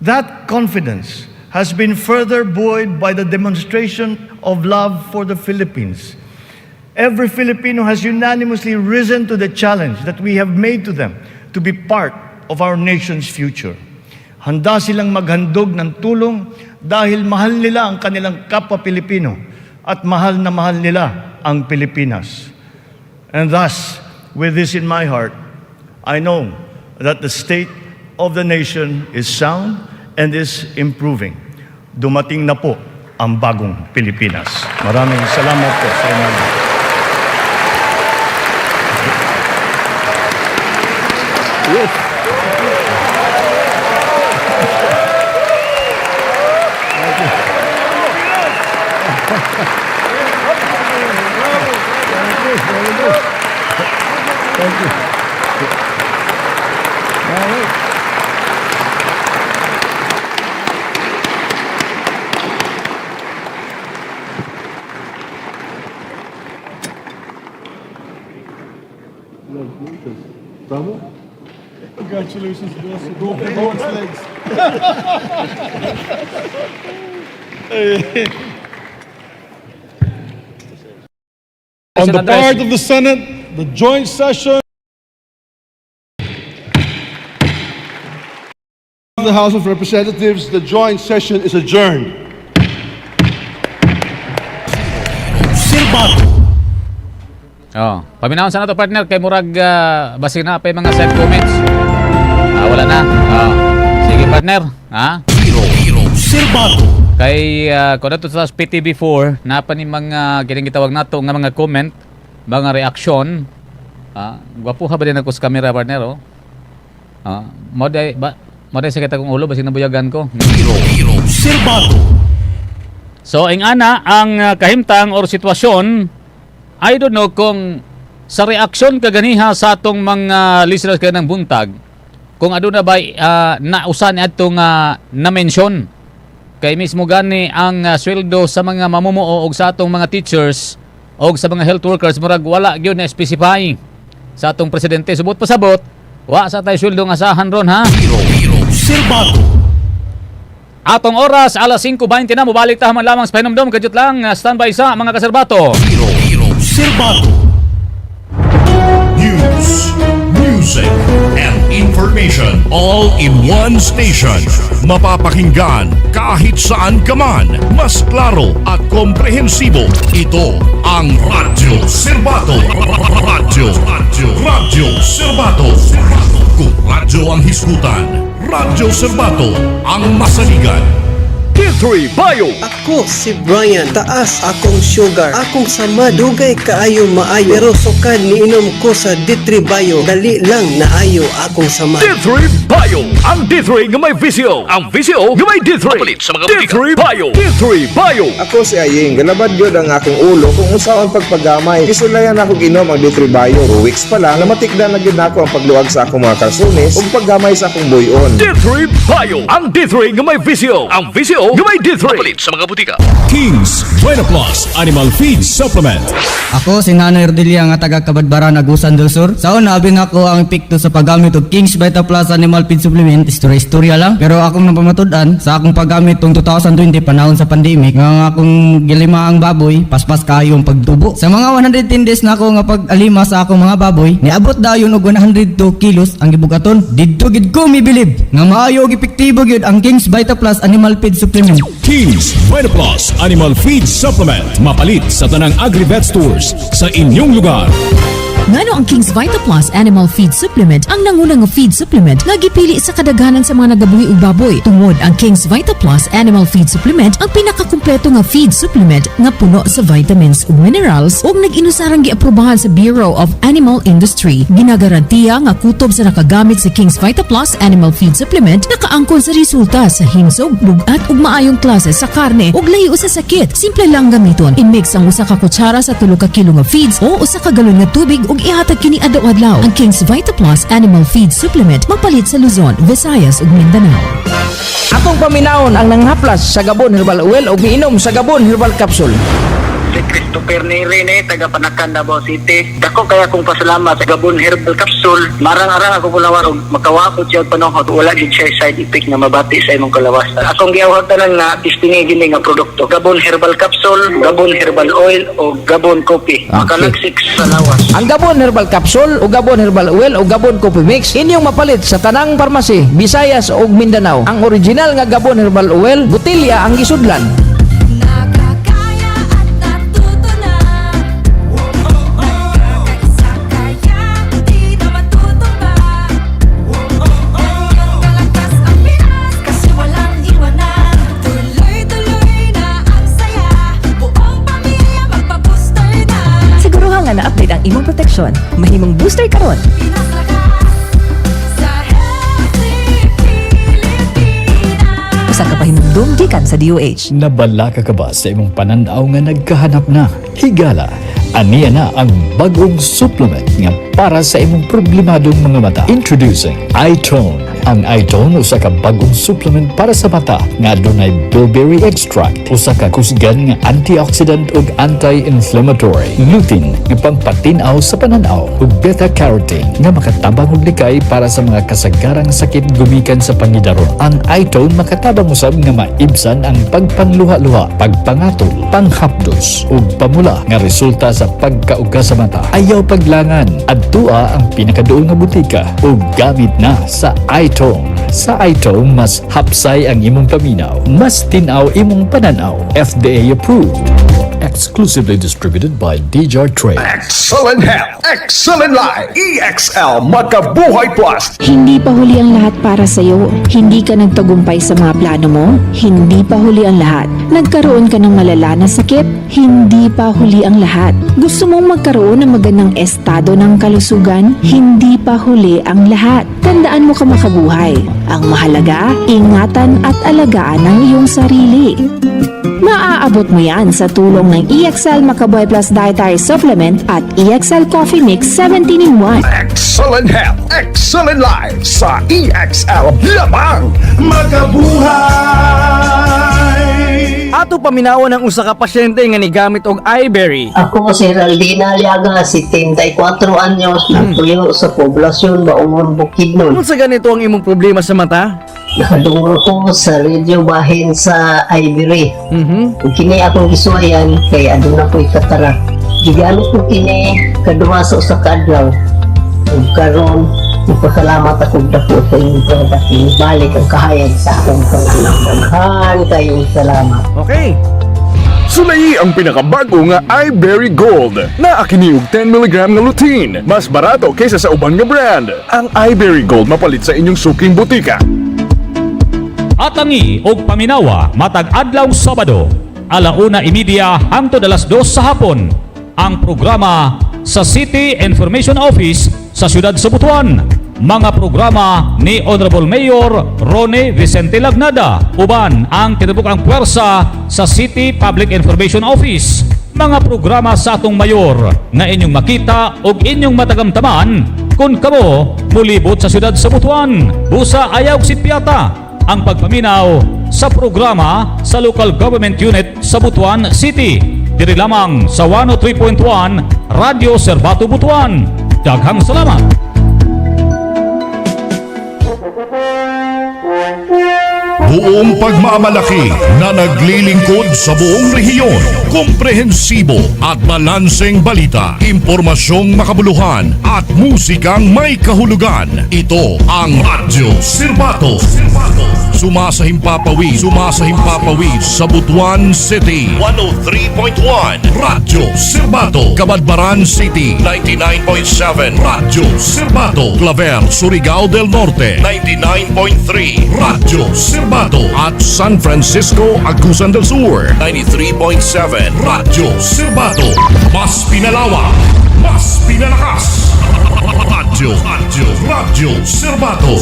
That confidence has been further buoyed by the demonstration of love for the Philippines. Every Filipino has unanimously risen to the challenge that we have made to them to be part of our nation's future. Handa silang maghandog ng tulong dahil mahal nila ang kanilang kapwa Pilipino at mahal na mahal nila ang Pilipinas. And thus, with this in my heart, I know that the state of the nation is sound and is improving. Dumating na po ang bagong Pilipinas. Maraming salamat po sa inyo. Yes. Thank you. All right. Bravo. Congratulations, boss. Go for both legs. On the address. part of the Senate, the joint session of the House of Representatives, the joint session is adjourned. Serbado. Oh, paminahon sa nato partner kay murag basig na pa yung mga side comments. Wala na. Sige partner, ha? Hero Serbado. Kay kung nato sa PTV4 napa ni mga kining gitawag nato nga mga comment, mga reaksyon. Gwapo ha ba din ako sa camera partner oh. Moday sa kita kong ulo basig nabuyagan ko. Hero Serbado. So ing ana ang kahimtang or sitwasyon, I don't know kung sa reaksyon kaganiha sa atong mga listeners kaya ng buntag, kung aduna ba nausan atong na-mention kay mismo gani ang sweldo sa mga mamumuo o sa atong mga teachers o sa mga health workers murag wala gyud na specify sa atong presidente. Subot pasabot, wa sa tay sweldo nga asahan ron ha. Hero Serbado. Atong oras alas 5:20 na, mubalik ta man lamang sa pahinumdom. Kadiyot lang, standby sa mga kaserbato. Hero Serbado. News, music, and information all in one station. Mapapakinggan kahit saan ka man. Mas klaro at komprehensibo. Ito ang Radyo Serbado. Radyo Serbado. Kung radyo ang hisgutan, Radyo Serbado ang masaligan. D3 Bio. Ako si Brian, taas akong sugar, akong sama dugay kaayo maayo, pero sukad niinom ko sa D3 Bio, dali lang naayo akong sama. D3 Bio. Ang D3 nga may visyo. Ang visyo nga may D3. Papalit sa mga D3 Bio. D3 Bio. Ako si Aying, galabad yun ang aking ulo kung usaon pagpagamay. Kisulayan ako ginom ang D3 Bio. 2 weeks pa lang, namatikdan na gid nako ang pagluwag sa akong mga kalsones ug paggamay sa akong buyon. D3 Bio. Ang D3 nga may visyo. Ang visyo nga may D3. Papalit sa mga butika. Kings Vita Plus Animal Feed Supplement. Ako si Nanay Rodelia nga taga Kabadbaran, Agusan del Sur. Saon abing ako ang epekto sa paggamit og Kings Vita Plus Animal Feed Supplement. Istorya lang. Pero akong napamatud-an sa akong paggamit tong 2020 panahon sa pandemic nga akong gilima ang baboy, paspas kayo ang pagtubo. Sa mga 110 days na ako nga pag-alima sa akong mga baboy, niabot dayon og 102 kilos ang gibugaton. Didto gid ko mibilib nga maayo og epektibo gyud ang Kings Vita Plus Animal Feed Supplement. Kings Vita Plus Animal Feed Supplement. Mapalit sa tanang Agri-Vet Stores sa inyong lugar. Ngano ang Kings Vita Plus Animal Feed Supplement ang nangunang feed supplement nga gipili sa kadaghanan sa mga nagabuhi og baboy. Tungod ang Kings Vita Plus Animal Feed Supplement ang pinakakumpleto nga feed supplement nga puno sa vitamins ug minerals ug nag-inusarang giaprobahan sa Bureau of Animal Industry. Ginagarantiya nga kutob sa nakagamit sa Kings Vita Plus Animal Feed Supplement nakaangkon sa resulta sa himsog, bugat ug maayong klase sa karne ug layo sa sakit. Simple lang gamiton. I-mix ang usa ka kutsara sa 3 ka kilo nga feeds o usa ka galon nga tubig ug ihatag kini adlaw-adlaw. Ang Kings Vita Plus Animal Feed Supplement mapalit sa Luzon, Visayas ug Mindanao. Akong paminahon ang nanghaplas sa Gabon Herbal Oil o miinom sa Gabon Herbal Capsule. Si Christopher Nirene, taga Panakan, Davao City. Dako kaya kong pasalamat sa Gabon Herbal Capsule. Marang-arang ako kulawar o makawakot siya panahon. Wala din siya side effect na mabati sa imong kalawasan. Akong giyawag tanan nga tistingi gini nga produkto. Gabon Herbal Capsule, Gabon Herbal Oil o Gabon Coffee. Makalagsik sa lawas. Ang Gabon Herbal Capsule o Gabon Herbal Oil o Gabon Coffee Mix inyong mapalit sa tanang parmasi, Visayas ug Mindanao. Ang original nga Gabon Herbal Oil, butilya ang gisudlan. Na-update ang imong proteksyon, mahimong booster karon. Usa ka pahinumdum gikan sa DOH. Nabalaka ka ba sa imong pananaw nga nagkahanap na? Higala, aniya na ang bagong supplement nga para sa imong problemadong mga mata. Introducing iTone Ang iTone usa ka bagong supplement para sa mata nga adunay bilberry extract, usa ka kusgan nga antioxidant ug anti-inflammatory, lutein nga pangpatinaw sa pananaw ug beta-carotene nga makatabang og likay para sa mga kasagarang sakit gumikan sa pangidaron. Ang iTone makatabang usab nga maibsan ang pagpanluha-luha, pagpangatol, panghapdos ug pamula nga resulta sa pagkauga sa mata. Ayaw paglangan, adtua ang pinakaduol nga butika ug gamit na sa iTone. Sa iTone, mas hapsay ang imong paminaw, mas tinaw imong pananaw. FDA approved. Exclusively distributed by DJ Trade. Excellent health, excellent life, EXL Makabuhay Plus. Hindi pa huli ang lahat para sa'yo. Hindi ka nagtagumpay sa mga plano mo. Hindi pa huli ang lahat. Nagkaroon ka ng malala na sakit. Hindi pa huli ang lahat. Gusto mong magkaroon ng magandang estado ng kalusugan. Hindi pa huli ang lahat. Tandaan mo ka makabuhay. Ang mahalaga, ingatan at alagaan ang iyong sarili. Maaabot mo yan sa tulong ng EXL Makabuhay Plus Dietary Supplement at EXL Coffee Mix 17-in-1. Excellent health, excellent life sa EXL lamang Makabuhay. Ato paminawan ang usa ka pasyente nga nigamit og iBerry. Ako si Raldina Aliaga, 74 anyos, nagtuyo sa poblasyon Baungon, Bukidnon. Kung sa ganito ang imong problema sa mata? Nakadungro ko sa radio bahin sa iBerry. Kini akong gisuwayan kay aduna ko'y katarak. Gigamit ko kini kaduha sa usa ka adlaw. Ug karon nagpasalamat ako dako sa inyong product. Balik ang kahayag sa akong pananaw. Kayong salamat. Okay. Sulay ang pinakabago nga iBerry Gold na akiniog 10mg nga lutein. Mas barato kaysa sa ubang nga brand. Ang iBerry Gold mapalit sa inyong suking butika. Atangi og paminawa matag adlaw Sabado, 1:30 hangtod 2:00 sa hapon. Ang programa sa City Information Office sa siyudad sa Butuan. Mga programa ni Honorable Mayor Rone Vicente Lagnada. Uban ang tinubukang puwersa sa City Public Information Office. Mga programa sa atong mayor na inyong makita o inyong matagamtaman kung kamo mulibot sa siyudad sa Butuan. Busa ayaw sitpiata ang pagpaminaw sa programa sa local government unit sa Butuan City. Diri lamang sa 103.1 Radio Serbato Butuan. Daghang salamat. Buong pagmamalaki na naglilingkod sa buong rehiyon. Komprehensibo at balanseng balita, impormasyong makabuluhan at musikang may kahulugan. Ito ang Radyo Serbato. Sumasahimpapawid sa Butuan City. 103.1 Radyo Serbato. Kabadbaran City 99.7 Radyo Serbato. Claver, Surigao del Norte 99.3 Radyo Serbato. At San Francisco, Agusan del Sur 93.7 Radyo Serbato. Mas pinalawak, mas pinalakas. Radyo Serbato.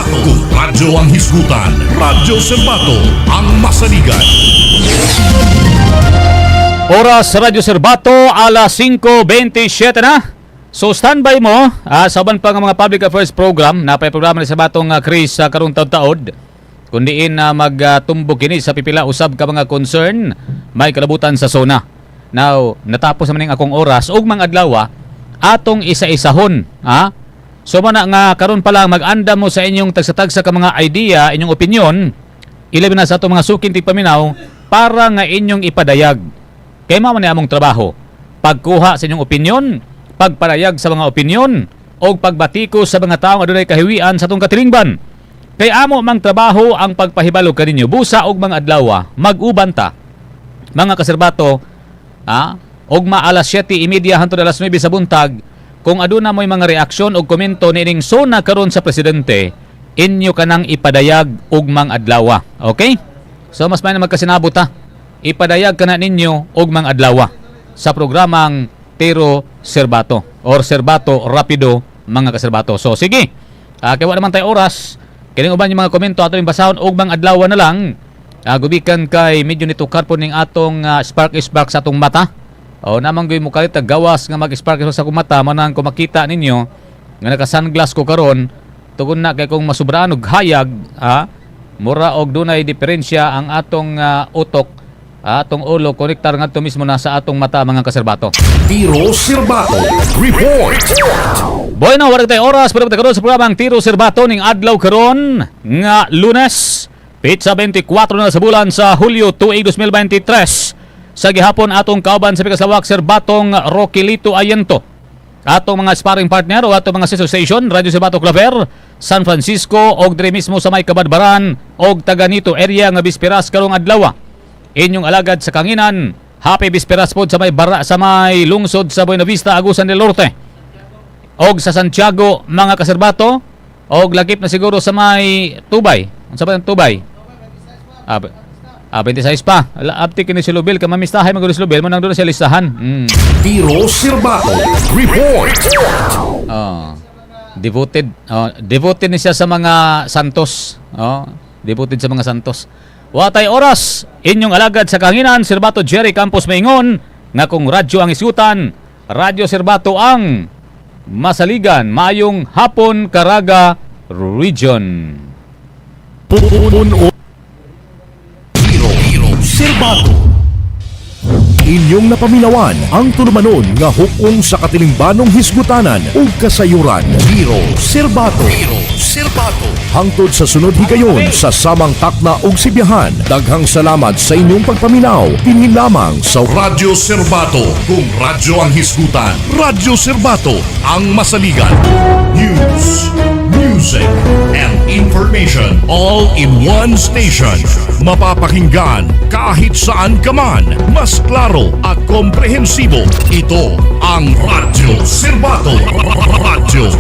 Kung radyo ang hisgutan, Radyo Serbato ang masaligan. Oras sa Radyo Serbato, 5:27 na. So standby mo sa uban pa nga mga public affairs program. Napay programa ni Serbatong Chris karong taud-taod. Kundiin na magtumbok kini sa pipila usab ka mga concern may kalabutan sa SONA. Now, natapos naman akong oras ug mga adlaw atong isa-isahon, ha? So man nga karon pa lang mag-anda mo sa inyong tagsa-tagsa ka mga idea, inyong opinion, ilabi na sa atong mga suking tigpaminaw para nga inyong ipadayag. Kay mao man among trabaho. Pagkuha sa inyong opinion, pagpadayag sa mga opinion o pagbatiko sa mga tawo adunay kahiwian sa atong katilingban. Kay amo mang trabaho ang pagpahibalo kaninyo busa og mga adlaw mag-uban ta mga kaserbato og maalas 7:30 hangtod 9:00 sa buntag kung aduna mo'y mga reaksyon o komento nining SONA karon sa presidente inyo kanang ipadayag og mga adlaw. Okay? So mas may na magkasinabot ipadayag kana ninyo og mga adlaw sa programang Pero Serbato or Serbato Rapido mga kaserbato. So sige. Kaya wala naman tayo oras. Kining uban yung mga komento ato yung basahon og mga adlaw na lang. Gubikan kay medyo nitukar po ning atong spark sa atong mata. O namang gawin mo kalit gawas nga mag-spark sa akong mata manang kung makita ninyo nga naka-sunglass ko karon tugon na kay kung masubraan og hayag, mura og dunay diferensya ang atong utok, atong ulo konektar ngadto mismo na sa atong mata mga kaserbato. Tiro Serbato Report. Boy na wala tayo oras para karon sa programang Tiro Serbato ning adlaw karon nga Lunes, Pitsa 24 na sa bulan sa Hulyo 2023. Sa gihapon atong kauban sa pikaslawak Serbatong Roquelito Ayento. Atong mga sparring partner o atong mga sister station Radio Serbato Claver, San Francisco og dire mismo sa may Kabadbaran og taga nito area nga bisperas karong adlaw. Inyong alagad sa Kanginan, happy bisperas pod sa may lungsod sa Buena Vista, Agusan del Norte. Og sa Santiago mga kaserbato, og lagip na siguro sa may Tubay. Unsa ba ang Tubay? 26 pa. Abti kini si Lubil ka mamistahay maguro si Lubil mo nang doon sa listahan. Tiro Serbato Report. Devoted ni siya sa mga santos. Devoted sa mga santos. Watay oras, inyong alagad sa Kanginan, Serbato Jerry Campos Maingon, nga kung radyo ang isutan, Radyo Serbato ang masaligan, mayong hapon Caraga Region. Tiro Serbato. Inyong napaminawan ang tulumanon nga hukong sa katilingbanong hisgutanan ug kasayuran. Tiro Serbato. Hangtod sa sunod higayon sa samang takna ug sibiyahan. Daghang salamat sa inyong pagpaminaw. Dinhi lamang sa Radyo Serbato. Kung radyo ang hisgutan, Radyo Serbato ang masaligan. News, music, and information all in one station. Mapapakinggan kahit saan ka man. Mas klaro at komprehensibo. Ito ang Radyo Serbato. Radyo